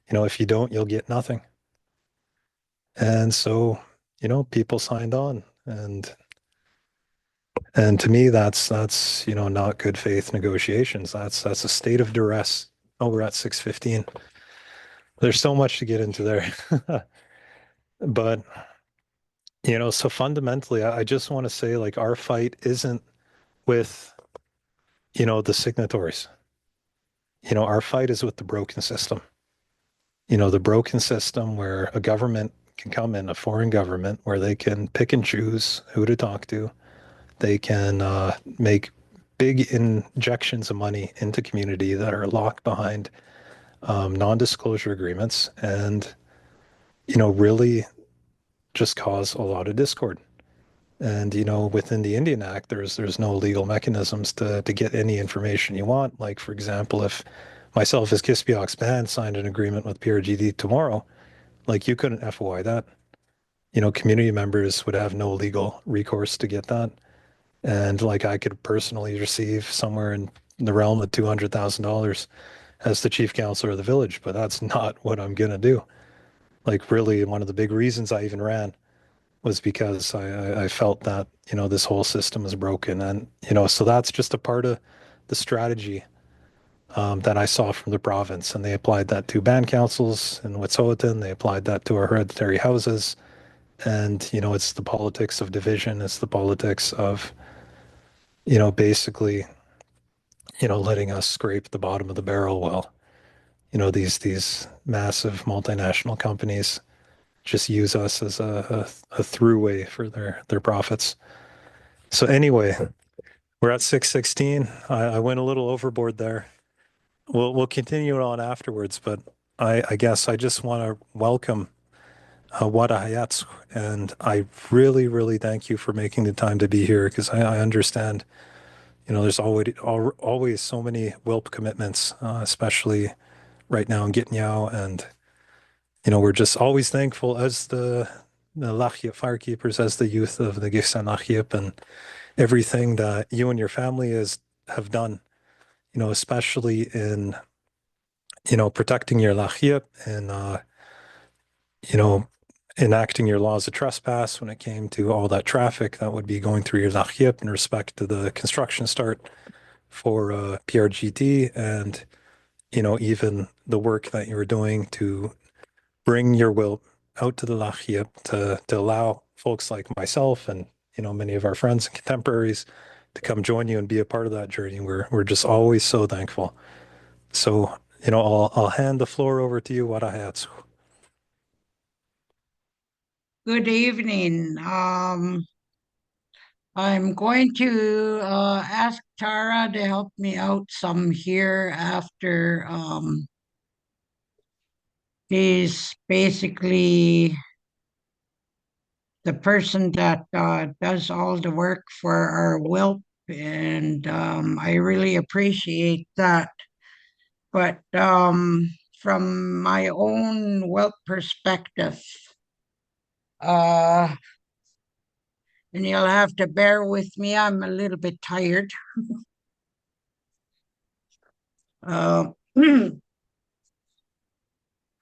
if you don't, you'll get nothing. And so, people signed on, and to me, that's not good faith negotiations. That's a state of duress. Oh, we're at 6:15. There's so much to get into there. But, so fundamentally, I just want to say like our fight isn't with, the signatories. Our fight is with the broken system. The broken system where a government can come in, a foreign government, where they can pick and choose who to talk to. They can make big injections of money into community that are locked behind non-disclosure agreements and, really just cause a lot of discord. And, within the Indian Act, there's no legal mechanisms to get any information you want. Like, for example, if myself as Kispiox band signed an agreement with PRGT tomorrow, like you couldn't FOI that. Community members would have no legal recourse to get that. And like I could personally receive somewhere in the realm of $200,000 as the chief counselor of the village, but that's not what I'm gonna do. Like really, one of the big reasons I even ran was because I felt that, this whole system is broken. And, so that's just a part of the strategy that I saw from the province. And they applied that to band councils in Wet'suwet'en. They applied that to our hereditary houses. And, it's the politics of division. It's the politics of, basically, letting us scrape the bottom of the barrel while, these massive multinational companies just use us as a throughway for their profits. So anyway, we're at 6:16. I went a little overboard there. We'll continue on afterwards, but I guess I just want to welcome Watakhayetsxw, and I really, really thank you for making the time to be here because I understand, there's always so many WILP commitments, especially right now in Gitnyao, and we're just always thankful as the Lax'yip Firekeepers, as the youth of the Gifsan Lax'yip, and everything that you and your family have done, especially in protecting your Lax'yip and you know, enacting your laws of trespass when it came to all that traffic that would be going through your Lax'yip in respect to the construction start for PRGT, and even the work that you were doing to bring your will out to the Lax'yip to allow folks like myself and many of our friends and contemporaries to come join you and be a part of that journey. We're just always so thankful. So I'll hand the floor over to you, Watakhayetsxw. Good evening. I'm going to ask Tara to help me out some here after he's basically the person that does all the work for our WILP, and I really appreciate that. But from my own WILP perspective, uh, and you'll have to bear with me, I'm a little bit tired. Uh,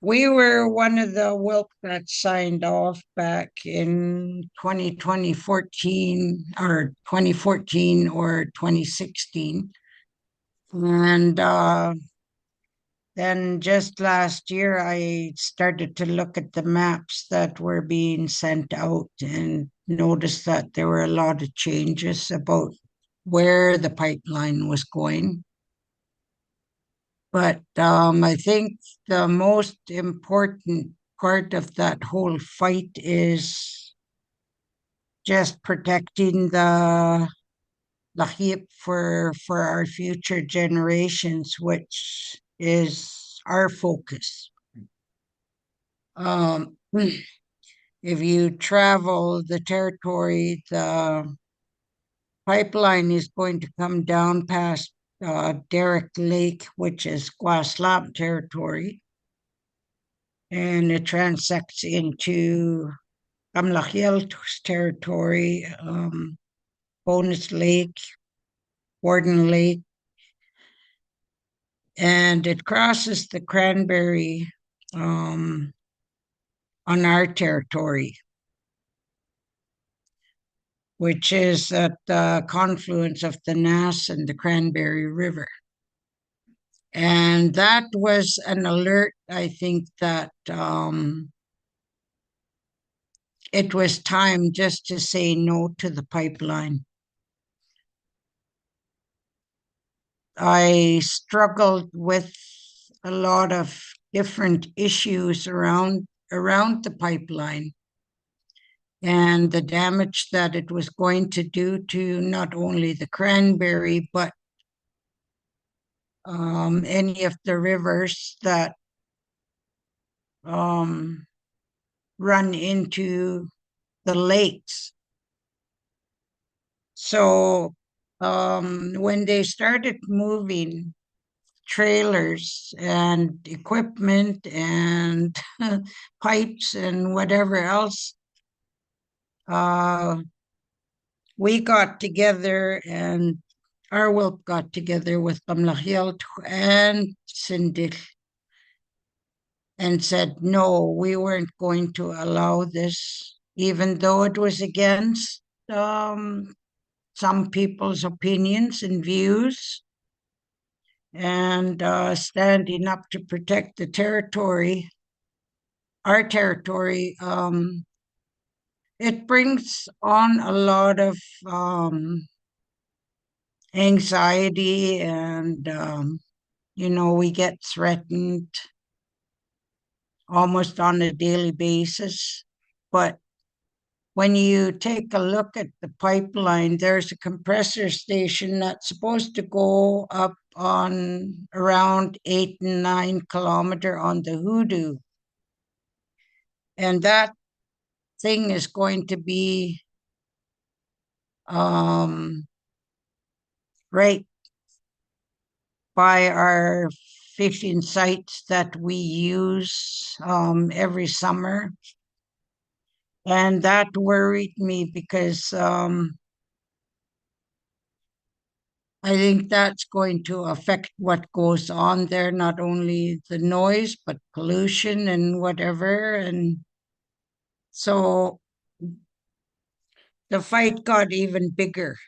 we were one of the WILP that signed off back in 2014 or 2014 or 2016. And then just last year, I started to look at the maps that were being sent out and noticed that there were a lot of changes about where the pipeline was going. But I think the most important part of that whole fight is just protecting the Lax'yip for our future generations, which is our focus. If you travel the territory, the pipeline is going to come down past Derrick Lake, which is Guaslap territory, and it transects into Lax'yip territory, Bonus Lake, Warden Lake, and it crosses the Cranberry on our territory, which is at the confluence of the Nass and the Cranberry River. And that was an alert, I think, that it was time just to say no to the pipeline. I struggled with a lot of different issues around the pipeline and the damage that it was going to do to not only the Cranberry, but any of the rivers that run into the lakes. So when they started moving trailers and equipment and pipes and whatever else, we got together, and our WILP got together with Lax'yip and Sindel and said, no, we weren't going to allow this, even though it was against some people's opinions and views, and standing up to protect the territory, our territory. It brings on a lot of anxiety, and we get threatened almost on a daily basis. But when you take a look at the pipeline, there's a compressor station that's supposed to go up on around 8 and 9 kilometer on the Hoodoo. And that thing is going to be right by our fishing sites that we use every summer. And that worried me because I think that's going to affect what goes on there, not only the noise, but pollution and whatever. And so the fight got even bigger.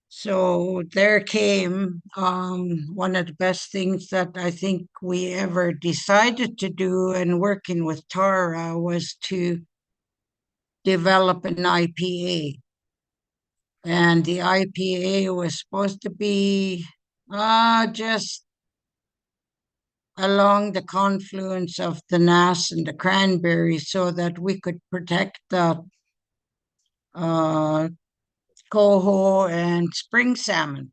So there came one of the best things that I think we ever decided to do, and working with Tara, was to develop an IPA. And the IPA was supposed to be just along the confluence of the Nass and the Cranberry so that we could protect the coho and spring salmon.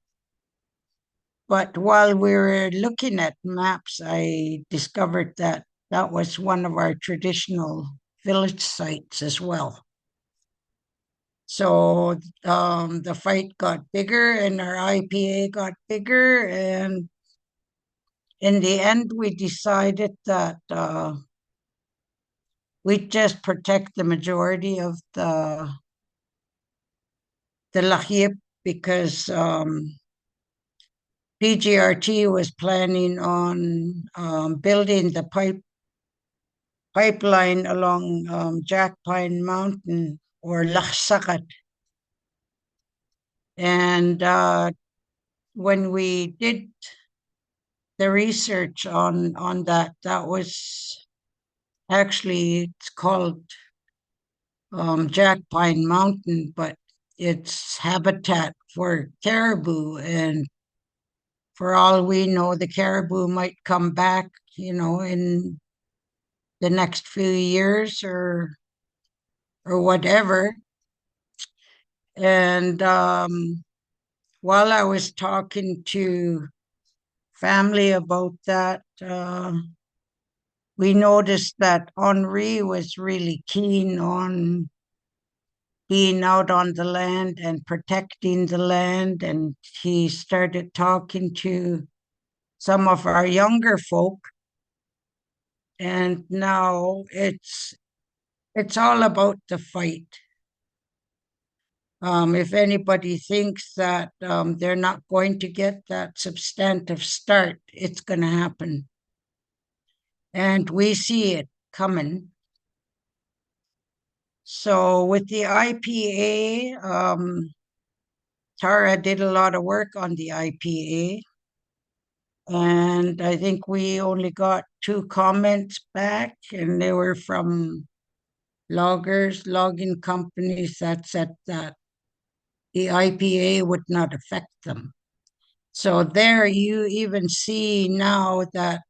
But while we were looking at maps, I discovered that that was one of our traditional village sites as well. So the fight got bigger and our IPA got bigger. And in the end, we decided that we'd just protect the majority of the Lax'yip because PGRT was planning on building the pipeline along Jack Pine Mountain or Lax'yp. And when we did the research on that, that was actually, it's called Jack Pine Mountain, but it's habitat for caribou. And for all we know, the caribou might come back, in the next few years or whatever. And while I was talking to family about that, we noticed that Henri was really keen on being out on the land and protecting the land. And he started talking to some of our younger folk. And now it's all about the fight. If anybody thinks that they're not going to get that substantive start, it's going to happen. And we see it coming. So with the IPA, Tara did a lot of work on the IPA. And I think we only got 2 comments back, and they were from logging companies that said that the IPA would not affect them. So there you even see now that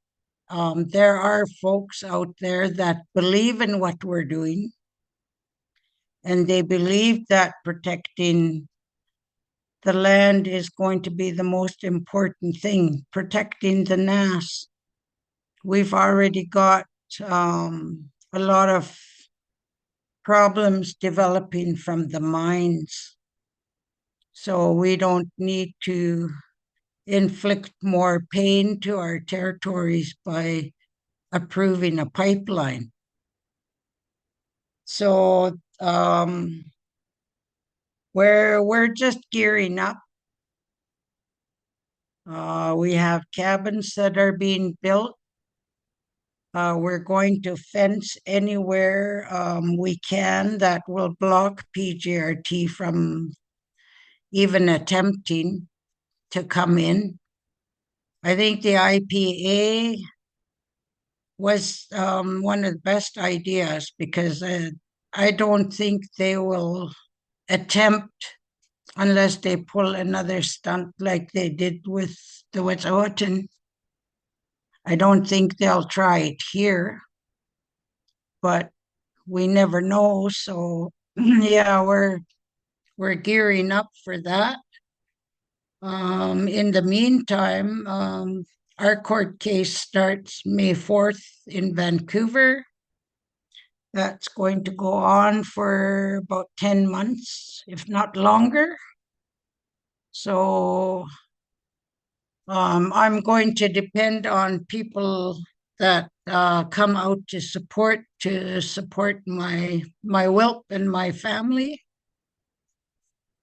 there are folks out there that believe in what we're doing, and they believe that protecting the land is going to be the most important thing, protecting the Nass. We've already got a lot of problems developing from the mines. So we don't need to inflict more pain to our territories by approving a pipeline. So we're just gearing up. We have cabins that are being built. We're going to fence anywhere we can that will block PGRT from even attempting to come in. I think the IPA was one of the best ideas because I don't think they will attempt unless they pull another stunt like they did with the Wet'suwet'en. I don't think they'll try it here, but we never know. So yeah, we're gearing up for that. In the meantime, our court case starts May 4th in Vancouver. that's going to go on for about 10 months, if not longer. So I'm going to depend on people that come out to support my whelp and my family.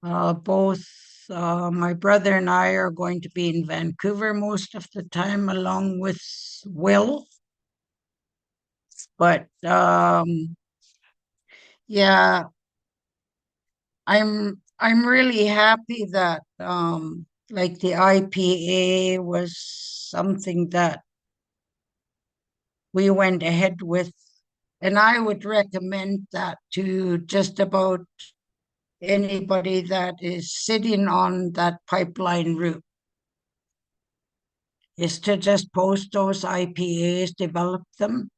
Both my brother and I are going to be in Vancouver most of the time, along with Will. But yeah, I'm really happy that like the IPA was something that we went ahead with, and I would recommend that to just about anybody that is sitting on that pipeline route, is to just post those IPAs, develop them.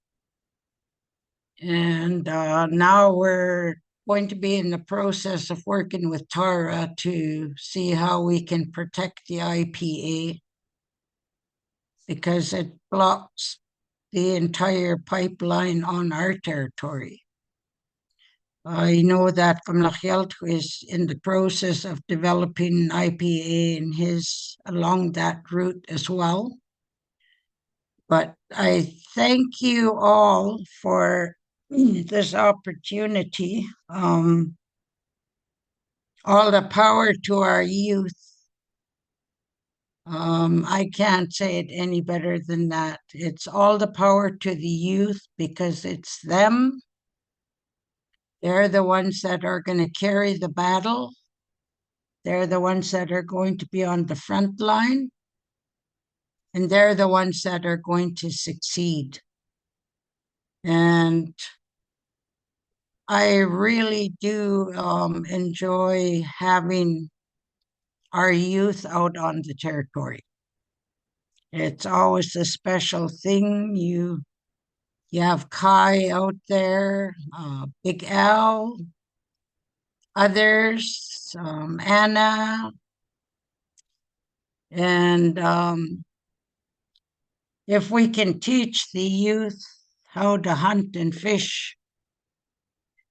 And now we're going to be in the process of working with Tara to see how we can protect the IPA, because it blocks the entire pipeline on our territory. I know that Lax'yp is in the process of developing IPA in his along that route as well. But I thank you all for this opportunity. All the power to our youth. I can't say it any better than that. It's all the power to the youth, because it's them. They're the ones that are going to carry the battle. They're the ones that are going to be on the front line. And they're the ones that are going to succeed. And I really do enjoy having our youth out on the territory. It's always a special thing. You have Kai out there, Big Al, others, Anna, and if we can teach the youth how to hunt and fish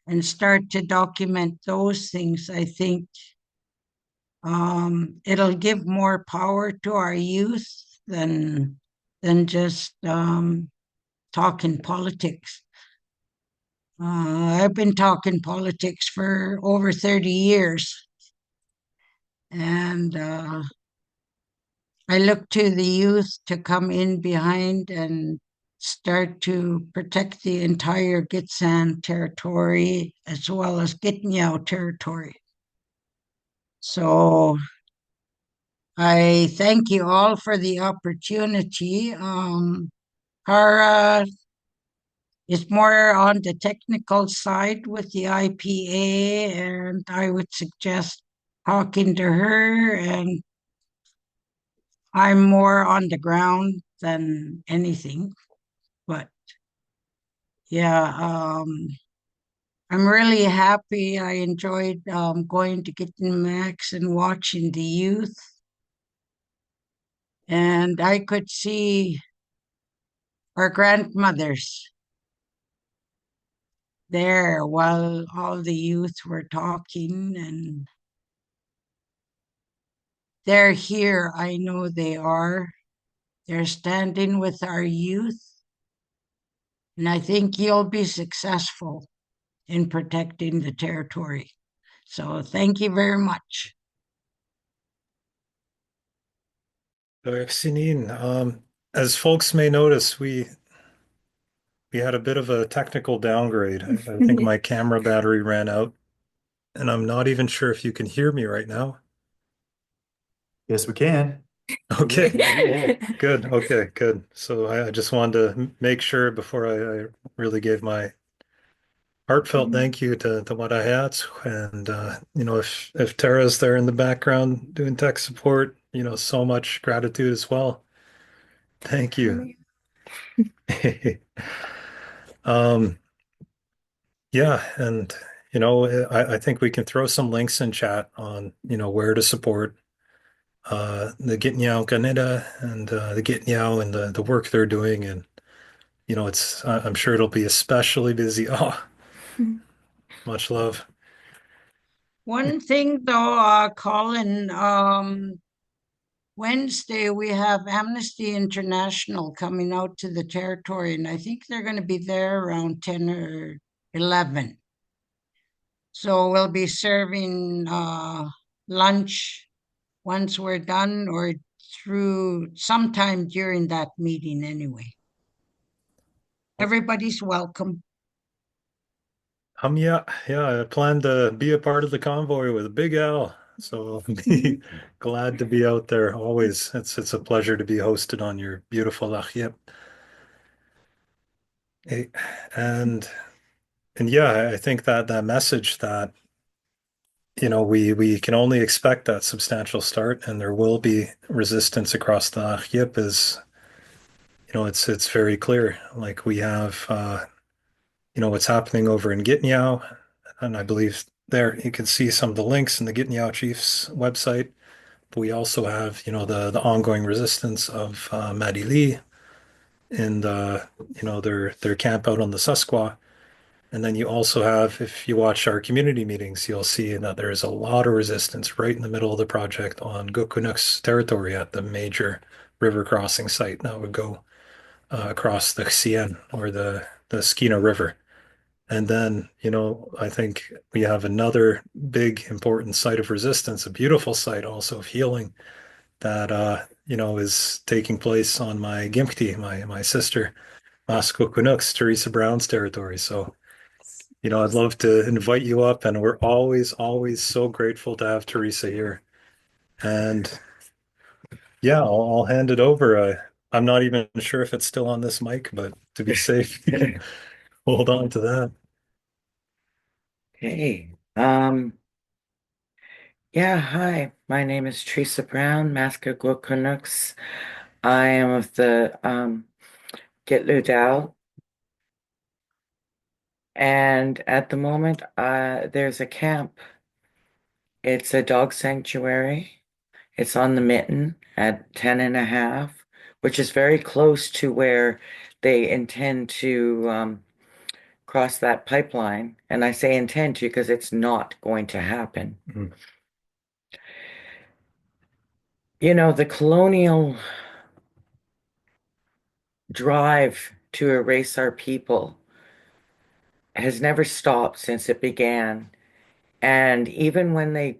and start to document those things, I think it'll give more power to our youth than just talking politics. I've been talking politics for over 30 years, and I look to the youth to come in behind and start to protect the entire Gitxsan territory as well as Gitnyao territory. So I thank you all for the opportunity. Cara is more on the technical side with the IPA, and I would suggest talking to her, and I'm more on the ground than anything. But yeah, I'm really happy. I enjoyed going to Max and watching the youth. And I could see our grandmothers there while all the youth were talking, and they're here. I know they are. They're standing with our youth. And I think you'll be successful in protecting the territory. So thank you very much. Sinine, as folks may notice, we had a bit of a technical downgrade. I think my camera battery ran out, and I'm not even sure if you can hear me right now. Yes, we can. Okay, good. Okay, good. So I just wanted to make sure before I really gave my heartfelt thank you to Watakhayetsxw, and if Tara's there in the background doing tech support, so much gratitude as well. Thank you. Um, yeah, and I think we can throw some links in chat on where to support the Gitnyao Canada and the Gitnyao and the work they're doing, and I'm sure it'll be especially busy. Oh, Much love. One thing though, Colin, Wednesday we have Amnesty International coming out to the territory, and I think they're going to be there around 10 or 11. So we'll be serving lunch once we're done, or through sometime during that meeting anyway. Everybody's welcome. Yeah, I plan to be a part of the convoy with Big Al. So I'll be glad to be out there always. It's a pleasure to be hosted on your beautiful Lax'yip. Hey, and and yeah, I think that that message that we can only expect that substantial start and there will be resistance across the Lax'yip is it's very clear. Like we have what's happening over in Gitniao, and I believe there you can see some of the links in the Gitniao Chief's website. But we also have the ongoing resistance of Madili and their camp out on the Susquehanna. And then you also have, if you watch our community meetings, you'll see that there is a lot of resistance right in the middle of the project on Gokunuk's territory at the major river crossing site that would go across the Xien or the Skeena River. And then, I think we have another big important site of resistance, a beautiful site also of healing that is taking place on my Gimkti, my sister, Maskokunuk's, Teresa Brown's territory. So I'd love to invite you up, and we're always, always so grateful to have Teresa here. And yeah, I'll hand it over. I'm not even sure if it's still on this mic, but to be safe, hold on to that. Hey, yeah, hi. My name is Teresa Brown, Masker Canucks. I am of the Gitlu Dal, and at the moment, there's a camp. It's a dog sanctuary. It's on the Mitten at 10.5, which is very close to where they intend to cross that pipeline. And I say intend to because it's not going to happen. Mhm. The colonial drive to erase our people has never stopped since it began. And even when they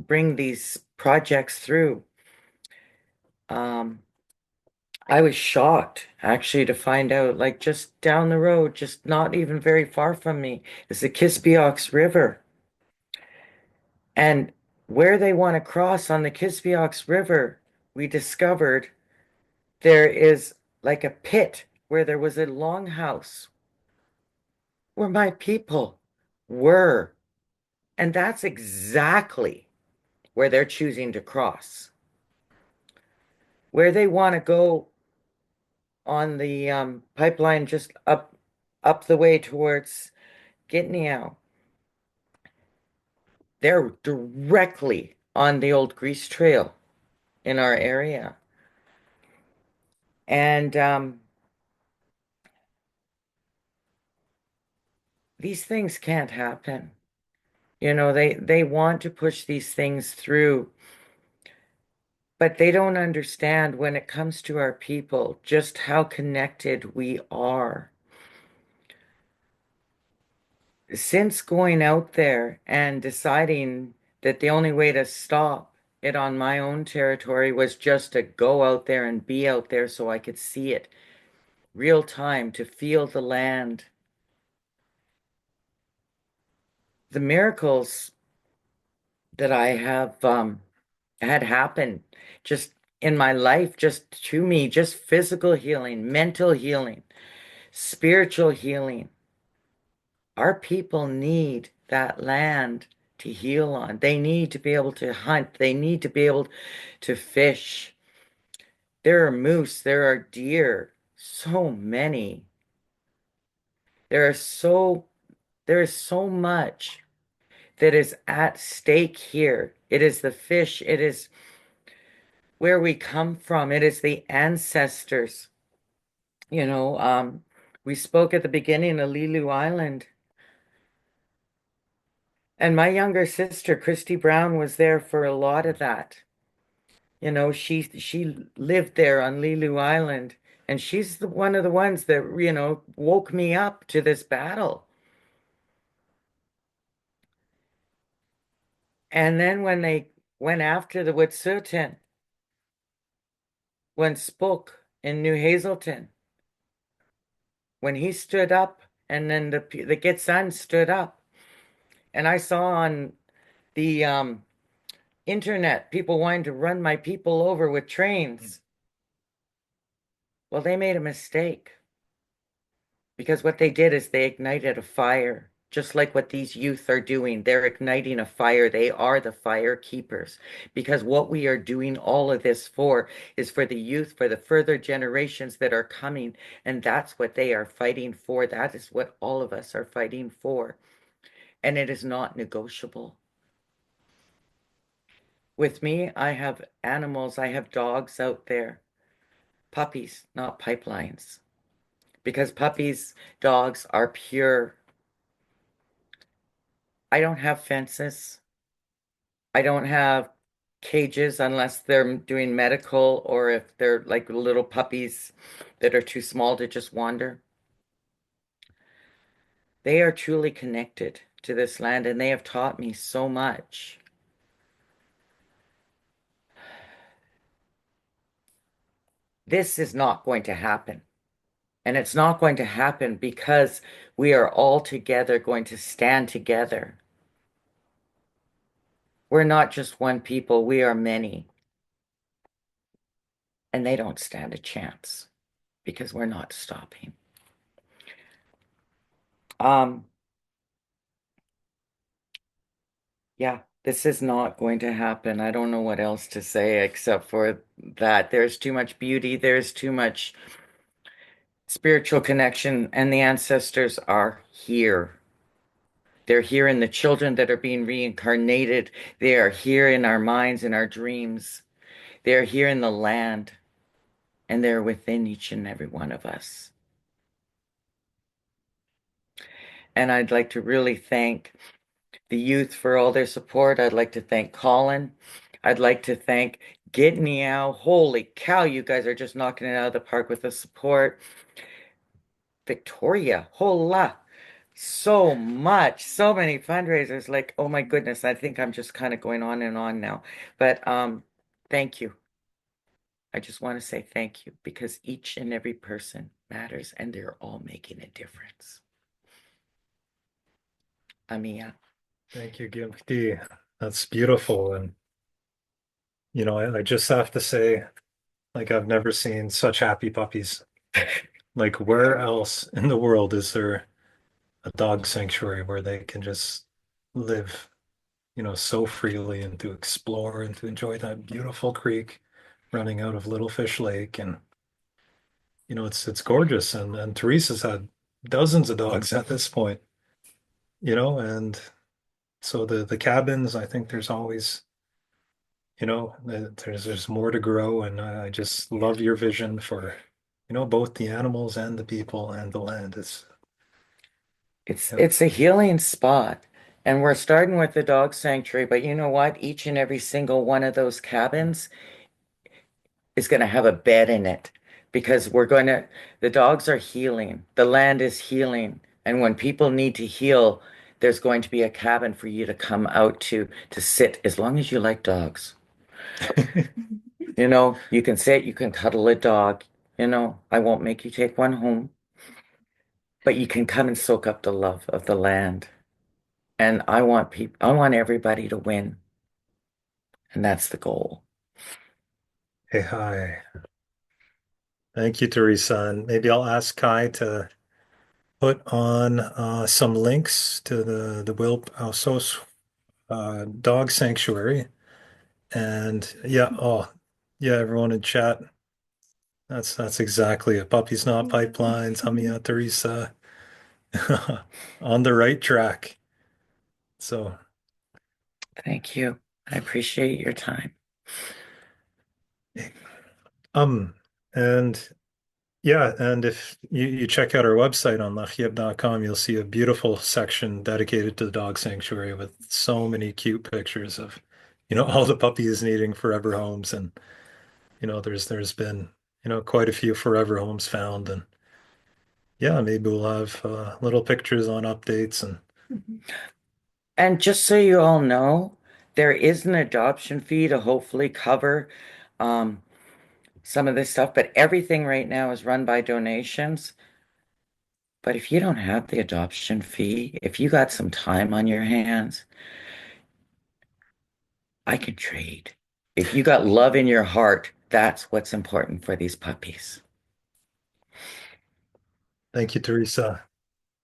bring these projects through, I was shocked actually to find out, like just down the road, just not even very far from me, is the Kispiox River. And where they want to cross on the Kispiox River, we discovered there is like a pit where there was a longhouse where my people were. And that's exactly where they're choosing to cross. Where they want to go on the pipeline just up the way towards Gitniao, they're directly on the old grease trail in our area. And these things can't happen. They want to push these things through, but they don't understand when it comes to our people just how connected we are. Since going out there and deciding that the only way to stop it on my own territory was just to go out there and be out there so I could see it real time, to feel the land. The miracles that I have had happen just in my life, just to me, just physical healing, mental healing, spiritual healing. Our people need that land to heal on. They need to be able to hunt. They need to be able to fish. There are moose, there are deer, so many. There is so much that is at stake here. It is the fish, it is where we come from, it is the ancestors. We spoke at the beginning of Lilu Island. And my younger sister, Christy Brown, was there for a lot of that. You know, she lived there on Lilu Island, and she's one of the ones that, you know, woke me up to this battle. And then when they went after the Wet'suwet'en, when Spook in New Hazelton, when he stood up, and then the Gitsan stood up, and I saw on the internet people wanting to run my people over with trains. Well, they made a mistake, because what they did is they ignited a fire, just like what these youth are doing. They're igniting a fire. They are the fire keepers, because what we are doing all of this for is for the youth, for the further generations that are coming, and that's what they are fighting for. That is what all of us are fighting for, and it is not negotiable. With me, I have animals. I have dogs out there, puppies, not pipelines, because puppies, dogs are pure. I don't have fences. I don't have cages unless they're doing medical, or if they're like little puppies that are too small to just wander. They are truly connected to this land, and they have taught me so much. This is not going to happen. And it's not going to happen because we are all together going to stand together. We're not just one people, we are many. And they don't stand a chance because we're not stopping. Yeah, this is not going to happen. I don't know what else to say except for that. There's too much beauty, there's too much spiritual connection, and the ancestors are here. They're here in the children that are being reincarnated. They are here in our minds, in our dreams. They're here in the land, and they're within each and every one of us. And I'd like to really thank the youth for all their support. I'd like to thank Kolin. I'd like to thank Gitneow. Holy cow, you guys are just knocking it out of the park with the support. Victoria, hola. So much, so many fundraisers. Like, oh my goodness, I think I'm just kind of going on and on now. But thank you. I just want to say thank you, because each and every person matters, and they're all making a difference. Amiya. Thank you, Gimti. That's beautiful. And, you know, I just have to say, like, I've never seen such happy puppies. Like, where else in the world is there a dog sanctuary where they can just live, you know, so freely, and to explore and to enjoy that beautiful creek running out of Little Fish Lake? And, you know, it's gorgeous. And Teresa's had dozens of dogs at this point, you know, and so the cabins, I think there's always, you know, there's more to grow, and I just love your vision for, you know, both the animals and the people and the land. It's a healing spot. And we're starting with the dog sanctuary, but you know what? Each and every single one of those cabins is going to have a bed in it, because the dogs are healing, the land is healing. And when people need to heal, there's going to be a cabin for you to come out to sit, as long as you like dogs. You know, you can sit, you can cuddle a dog. You know, I won't make you take one home, but you can come and soak up the love of the land. And I want everybody to win. And that's the goal. Hey, hi. Thank you, Teresa. And maybe I'll ask Kai to put on some links to the Wilp Ausos dog sanctuary. And yeah, oh yeah, everyone in chat. That's exactly it. Puppies Not Pipelines, Hamia Teresa. On the right track. So Thank you. I appreciate your time. and Yeah, and if you check out our website on lax'yip.com, you'll see a beautiful section dedicated to the dog sanctuary with so many cute pictures of, all the puppies needing forever homes. And, there's been, quite a few forever homes found. And yeah, maybe we'll have little pictures on updates and And just so you all know, there is an adoption fee to hopefully cover um, some of this stuff, but everything right now is run by donations. But if you don't have the adoption fee, if you got some time on your hands, I can trade. If you got love in your heart, that's what's important for these puppies. thank you, Teresa.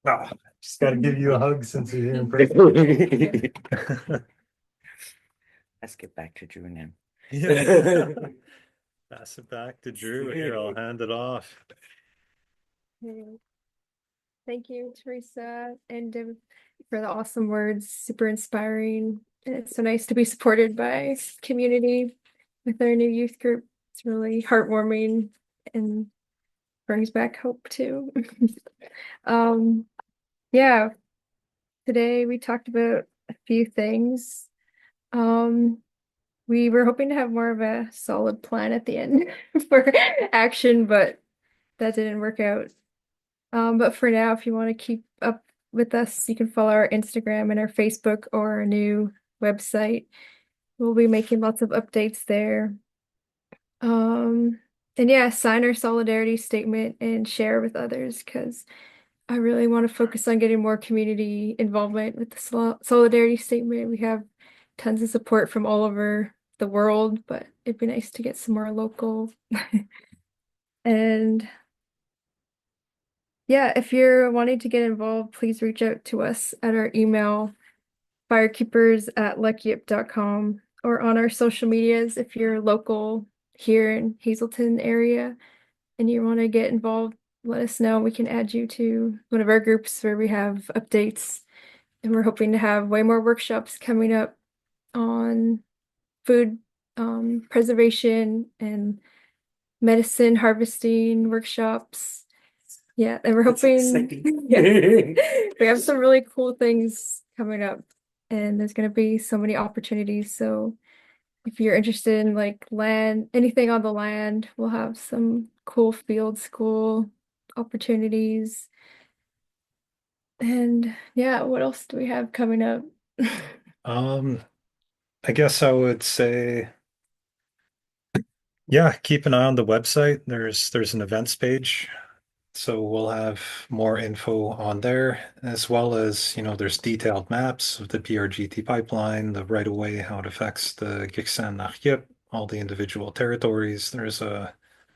Ah, just got to give you a hug since you're here in person. Let's get back to Drew now. Yeah. Pass it back to Drew. Here, I'll hand it off. Thank you, Teresa and Deb, for the awesome words. Super inspiring. And it's so nice to be supported by community with our new youth group. It's really heartwarming and brings back hope too. um, yeah, today we talked about a few things. We were hoping to have more of a solid plan at the end for action, but that didn't work out. But for now, if you want to keep up with us, you can follow our Instagram and our Facebook or our new website. We'll be making lots of updates there. And yeah, sign our solidarity statement and share with others because I really want to focus on getting more community involvement with the solidarity statement. We have tons of support from all over the world, but it'd be nice to get some more local. And yeah, if you're wanting to get involved, please reach out to us at our email, firekeepers@lax'yip.com, or on our social medias if you're local here in Hazelton area and you want to get involved, let us know. We can add you to one of our groups where we have updates. And we're hoping to have way more workshops coming up on food preservation and medicine harvesting workshops. Yeah, and we're hoping yeah, we have some really cool things coming up, and there's going to be so many opportunities. So if you're interested in like land, anything on the land, we'll have some cool field school opportunities. And yeah, what else do we have coming up? Um, I guess I would say, yeah, keep an eye on the website. There's an events page. So we'll have more info on there, as well as, there's detailed maps of the PRGT pipeline, the right of way, how it affects the Giksan Lax'yip, all the individual territories. There's a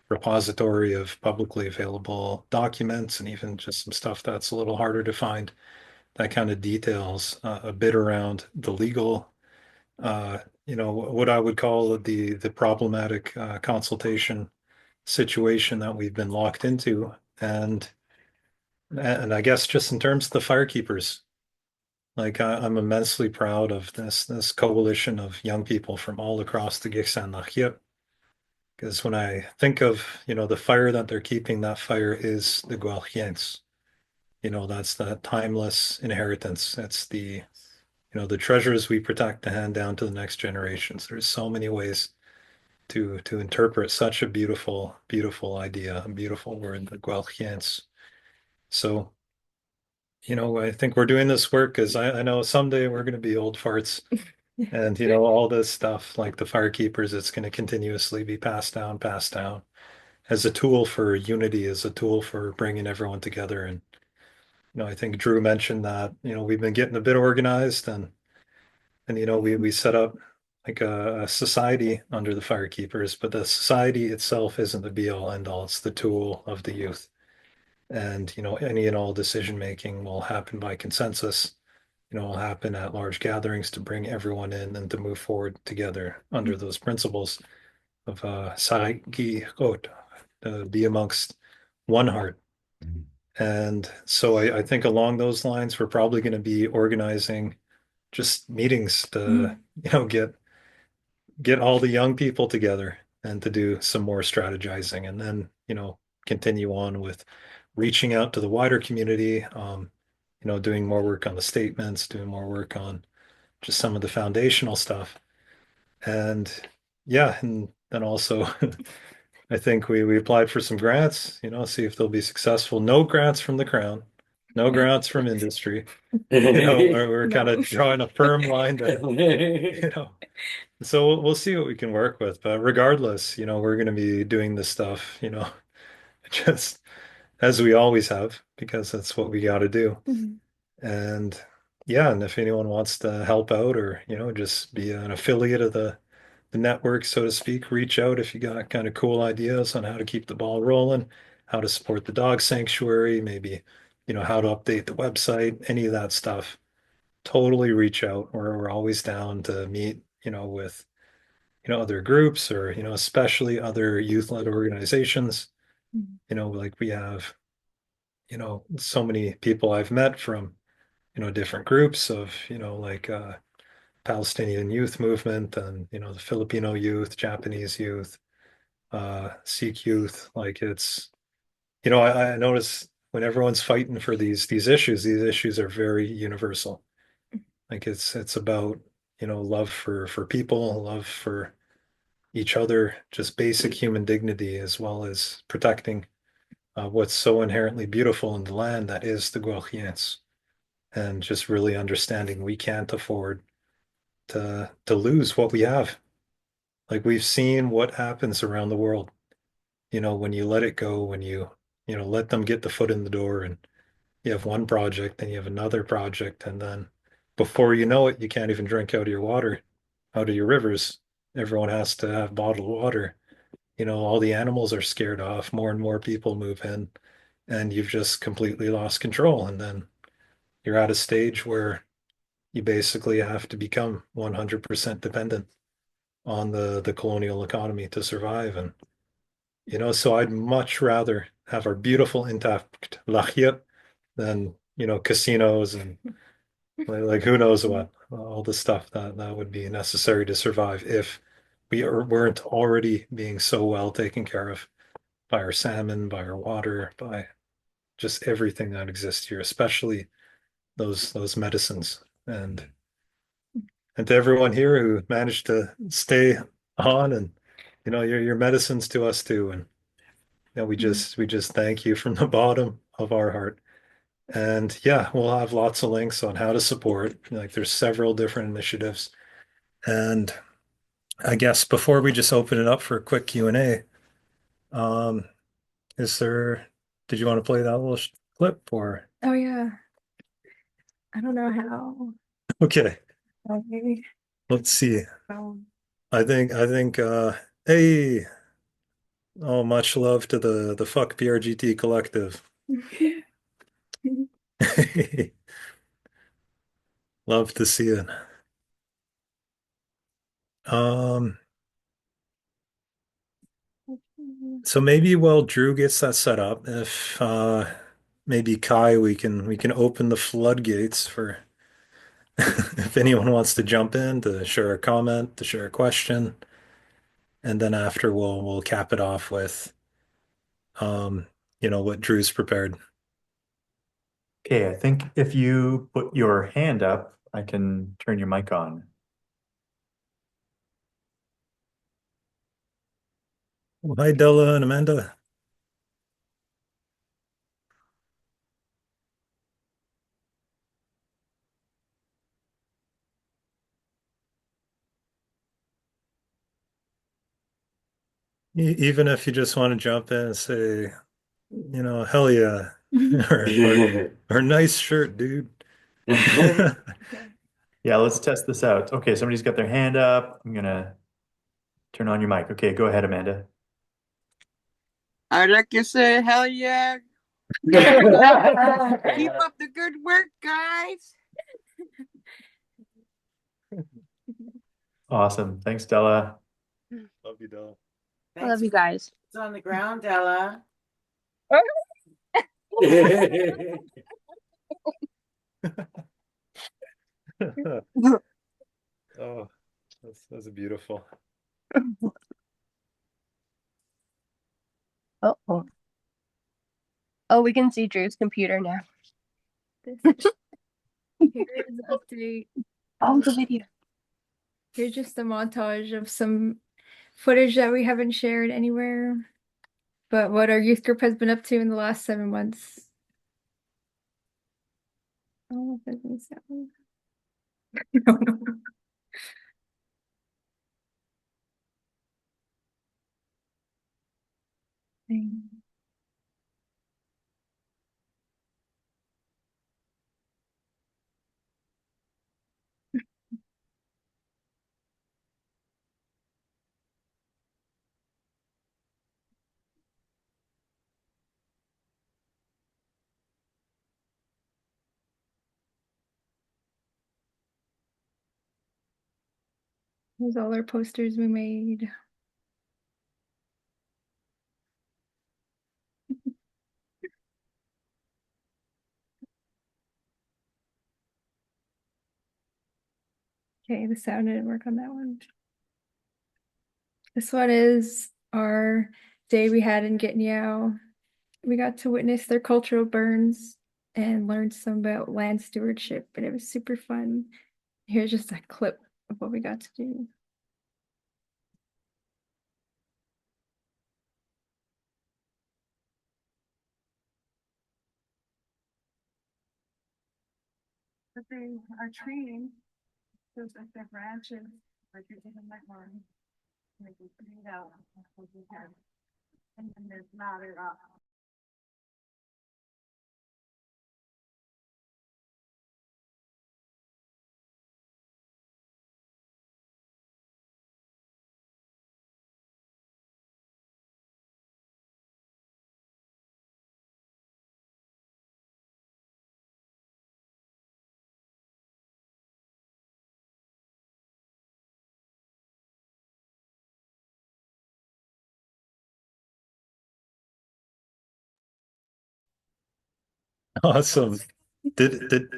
repository of publicly available documents and even just some stuff that's a little harder to find. That kind of details a bit around the legal, what I would call the problematic consultation situation that we've been locked into. And I guess just in terms of the firekeepers, like I'm immensely proud of this coalition of young people from all across the Giksan Lax'yip. Because when I think of, the fire that they're keeping, that fire is the Gwalchiens. That's that timeless inheritance. It's the treasures we protect to hand down to the next generations. There's so many ways to interpret such a beautiful, beautiful idea, a beautiful word, the Gwalchiens. So, I think we're doing this work because I know someday we're going to be old farts. And, all this stuff like the firekeepers, it's going to continuously be passed down as a tool for unity, as a tool for bringing everyone together. And, I think Drew mentioned that, we've been getting a bit organized and we set up like a society under the firekeepers, but the society itself isn't the be all end all. It's the tool of the youth. And, any and all decision making will happen by consensus, will happen at large gatherings to bring everyone in and to move forward together under those principles of Saragi Rot, be amongst one heart. And so I think along those lines, we're probably going to be organizing just meetings to, get all the young people together and to do some more strategizing and then, continue on with reaching out to the wider community, doing more work on the statements, doing more work on just some of the foundational stuff. And yeah, and then also I think we applied for some grants, see if they'll be successful. No grants from the Crown, no grants from industry. We're kind of drawing a firm line that, so we'll see what we can work with. But regardless, we're going to be doing this stuff, just as we always have, because that's what we got to do. And yeah, and if anyone wants to help out or, just be an affiliate of the network, so to speak, reach out if you got kind of cool ideas on how to keep the ball rolling, how to support the dog sanctuary, maybe, how to update the website, any of that stuff. Totally reach out. We're always down to meet, with, other groups or, especially other youth-led organizations. Like we have, so many people I've met from, different groups of, like Palestinian youth movement and, the Filipino youth, Japanese youth, Sikh youth. Like it's, I notice when everyone's fighting for these issues are very universal. Like it's about, love for people, love for each other, just basic human dignity, as well as protecting what's so inherently beautiful in the land that is the Guajiens, and just really understanding we can't afford to lose what we have. Like we've seen what happens around the world, when you let it go, when you, let them get the foot in the door, and you have one project, then you have another project, and then before you know it, you can't even drink out of your water, out of your rivers. Everyone has to have bottled water. All the animals are scared off, more and more people move in, and you've just completely lost control. And then you're at a stage where you basically have to become 100% dependent on the colonial economy to survive. And, so I'd much rather have our beautiful intact Lax'yip than, casinos and like who knows what, all the stuff that would be necessary to survive if weren't already being so well taken care of by our salmon, by our water, by just everything that exists here, especially those medicines. And to everyone here who managed to stay on, and your medicines to us too. And we just thank you from the bottom of our heart. And yeah, we'll have lots of links on how to support. Like there's several different initiatives. And I guess before we just open it up for a quick Q&A, um, did you want to play that little clip or? Oh yeah. I don't know how. Okay, Okay. let's see. Um, I think hey, oh, much love to the fuck PRGT collective. Love to see it. So maybe while Drew gets that set up, if maybe Kai, we can open the floodgates for if anyone wants to jump in to share a comment, to share a question, and then after we'll cap it off with what Drew's prepared. Okay, I think if you put your hand up, I can turn your mic on. Well, hi Della and Amanda. Even if you just want to jump in and say, hell yeah, or nice shirt, dude. Yeah, let's test this out. Okay, somebody's got their hand up. I'm gonna turn on your mic. Okay, go ahead, Amanda. I'd like to say, hell yeah. Keep up the good work, guys. Awesome. Thanks, Della. Love you, Della. I love you guys. It's on the ground, Della. Oh, that's beautiful. Oh. Oh, we can see Drew's computer now. Here's the update. Oh, the video. Here's just a montage of some footage that we haven't shared anywhere, but what our youth group has been up to in the last 7 months. Oh, that doesn't sound. Here's all our posters we made. Okay, the sound didn't work on that one. This one is our day we had in Gitniao. We got to witness their cultural burns and learn some about land stewardship, and it was super fun. Here's just a clip of what we got to do. But they are treating those like their branches, like you're taking my arm, like you put it out, and then there's ladder up. Awesome. Did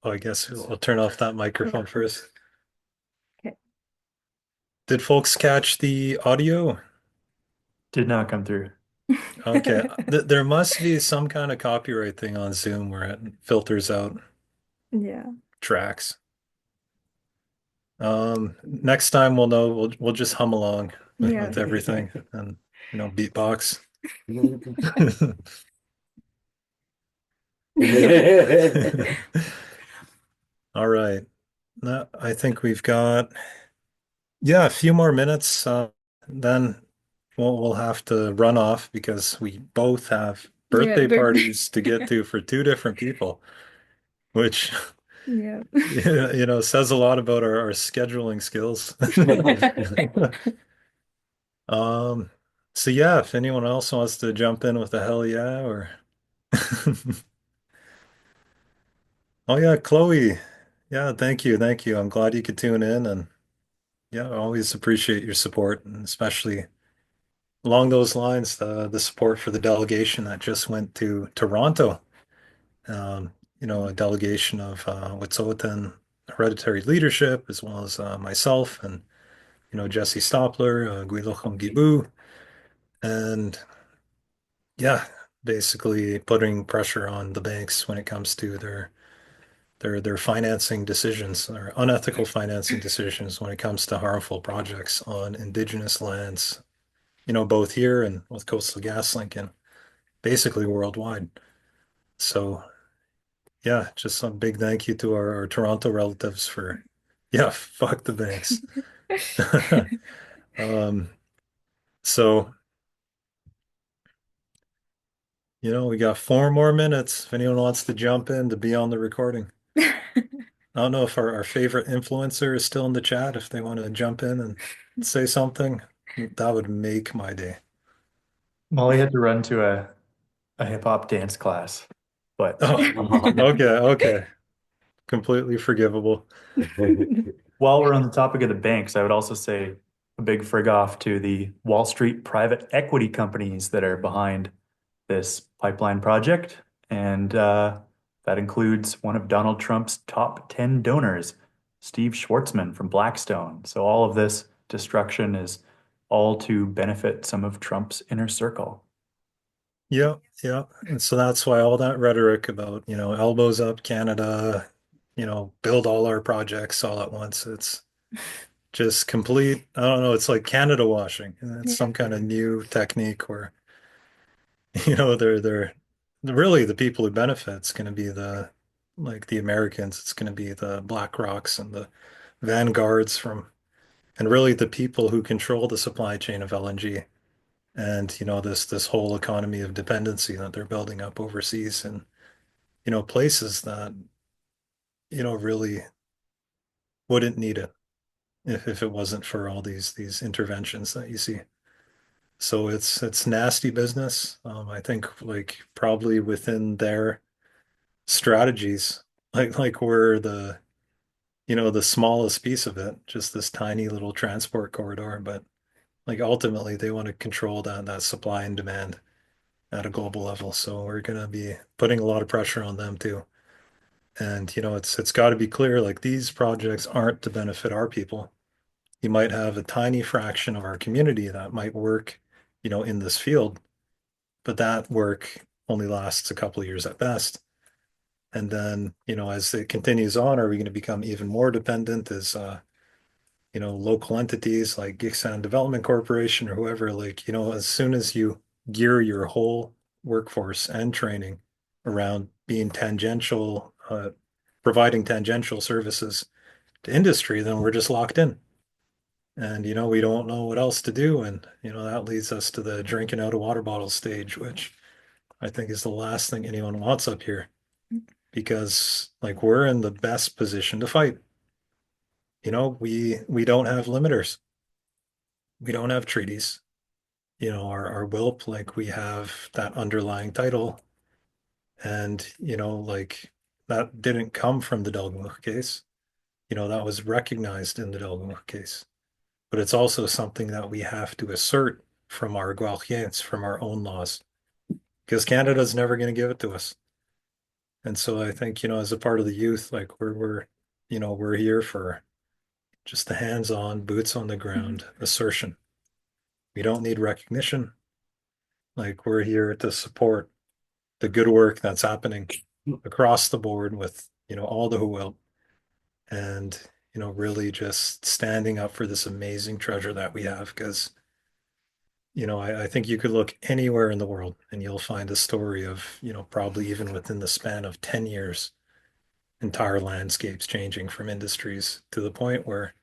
oh, I guess we'll turn off that microphone first. Okay. Did folks catch the audio? Did not come through. Okay. There must be some kind of copyright thing on Zoom where it filters out Yeah. tracks. Next time we'll know. We'll just hum along Yeah. with everything and beatbox. All right. I think we've got a few more minutes. Then we'll have to run off because we both have birthday parties to get to for two different people, which Yeah. says a lot about our scheduling skills. So yeah, if anyone else wants to jump in with a hell yeah, or oh yeah, Chloe. Yeah, thank you. Thank you. I'm glad you could tune in, and yeah, I always appreciate your support, and especially along those lines, the support for the delegation that just went to Toronto. A delegation of Wet'suwet'en hereditary leadership, as well as myself and Jesse Stopler, Guilochon Gibu, and yeah, basically putting pressure on the banks when it comes to their financing decisions, or unethical financing decisions when it comes to harmful projects on Indigenous lands, both here and with Coastal GasLink and basically worldwide. So yeah, just a big thank you to our Toronto relatives for, fuck the banks. So, we got 4 more minutes if anyone wants to jump in to be on the recording. I don't know if our favorite influencer is still in the chat. If they want to jump in and say something, that would make my day. Molly had to run to a hip hop dance class, but okay. Completely forgivable. while we're on the topic of the banks, I would also say a big frig off to the Wall Street private equity companies that are behind this pipeline project. And that includes one of Donald Trump's top 10 donors, Steve Schwartzman from Blackstone. So all of this destruction is all to benefit some of Trump's inner circle. Yeah, yeah. And so that's why all that rhetoric about, elbows up Canada, build all our projects all at once. It's just complete, I don't know, it's like Canada washing. It's some kind of new technique where, they're really the people who benefit. It's going to be the Americans. It's going to be the Black Rocks and the Vanguards and really the people who control the supply chain of LNG. And this whole economy of dependency that they're building up overseas, and places that really wouldn't need it if it wasn't for all these interventions that you see. So it's nasty business. I think like probably within their strategies, like we're the smallest piece of it, just this tiny little transport corridor, but like ultimately they want to control that supply and demand at a global level. So we're going to be putting a lot of pressure on them too. And it's got to be clear, like these projects aren't to benefit our people. You might have a tiny fraction of our community that might work, in this field, but that work only lasts a couple of years at best. And then, as it continues on, are we going to become even more dependent as local entities like Gixan Development Corporation or whoever, like, as soon as you gear your whole workforce and training around being tangential, providing tangential services to industry, then we're just locked in. And, we don't know what else to do. And, that leads us to the drinking out of water bottles stage, which I think is the last thing anyone wants up here because, like, we're in the best position to fight. We don't have limiters. We don't have treaties. Our WILP, like we have that underlying title. And, like that didn't come from the Delgamuukw case. That was recognized in the Delgamuukw case. But it's also something that we have to assert from our Gualchians, from our own laws, because Canada's never going to give it to us. And so I think, as a part of the youth, like we're here for just the hands-on, boots on the ground assertion. We don't need recognition. Like we're here to support the good work that's happening across the board with, all the who will, and, really just standing up for this amazing treasure that we have. Because, I think you could look anywhere in the world and you'll find a story of, probably even within the span of 10 years, entire landscapes changing from industries to the point where,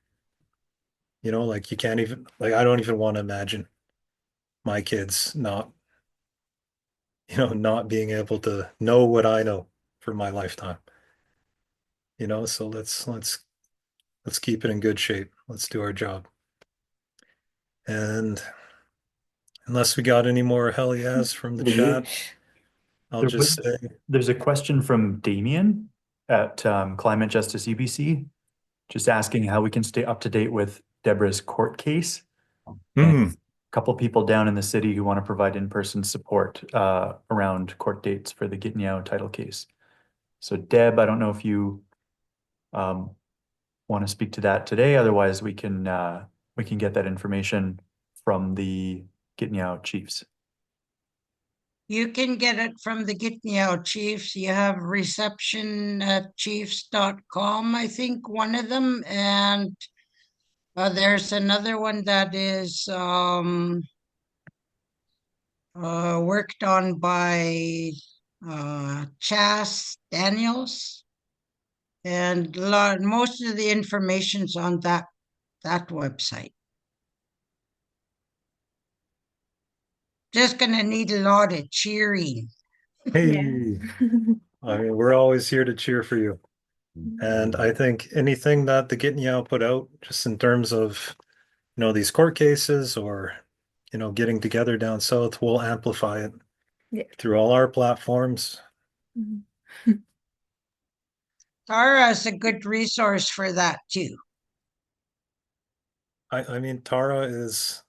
like you can't even, like, I don't even want to imagine my kids not being able to know what I know for my lifetime. So let's keep it in good shape. Let's do our job. And unless we got any more hell yes from the chat, I'll just say There's a question from Damien at Climate Justice UBC, just asking how we can stay up to date with Deborah's court case. And a couple people down in the city who want to provide in-person support around court dates for the Gitniao title case. So Deb, I don't know if you want to speak to that today. Otherwise, we can get that information from the Gitniao chiefs. You can get it from the Gitniao Chiefs. You have reception at chiefs.com, I think, one of them. And there's another one that is worked on by Chas Daniels. And most of the information's on that website. Just gonna need a lot of cheering. hey, I mean, we're always here to cheer for you. And I think anything that the Gitniao put out, just in terms of, these court cases or, getting together down south, we'll amplify it through all our platforms. Tara is a good resource for that too. I mean, Tara is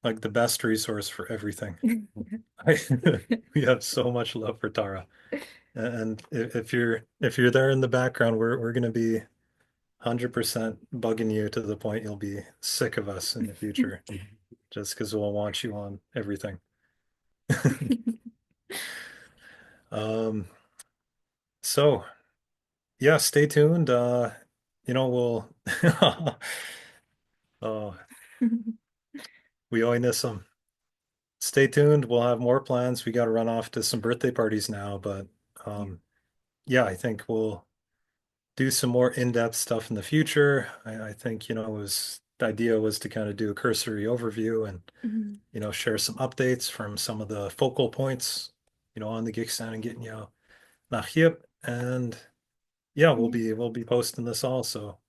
like the best resource for everything. We have so much love for Tara. And if you're there in the background, we're going to be 100% bugging you to the point you'll be sick of us in the future, just because we'll want you on everything. So yeah, stay tuned. We'll oh, we always miss them. Stay tuned. We'll have more plans. We got to run off to some birthday parties now, but yeah, I think we'll do some more in-depth stuff in the future. I think, the idea was to kind of do a cursory overview and, share some updates from some of the focal points, on the gig stand and getting you Lax'yip. And yeah, we'll be posting this also.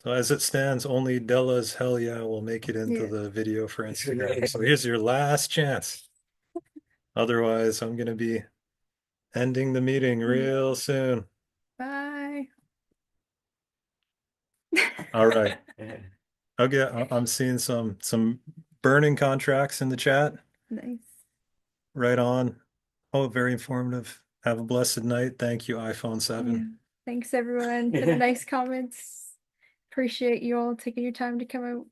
So as it stands, only Della's Hell Yeah will make it into the video for Instagram. So here's your last chance. Otherwise, I'm going to be ending the meeting real soon. Bye. All right. Okay, I'm seeing some burning contracts in the chat. Nice. Right on. Oh, very informative. Have a blessed night. Thank you, iPhone 7. Yeah. Thanks everyone for the nice comments. Appreciate you all taking your time to come out.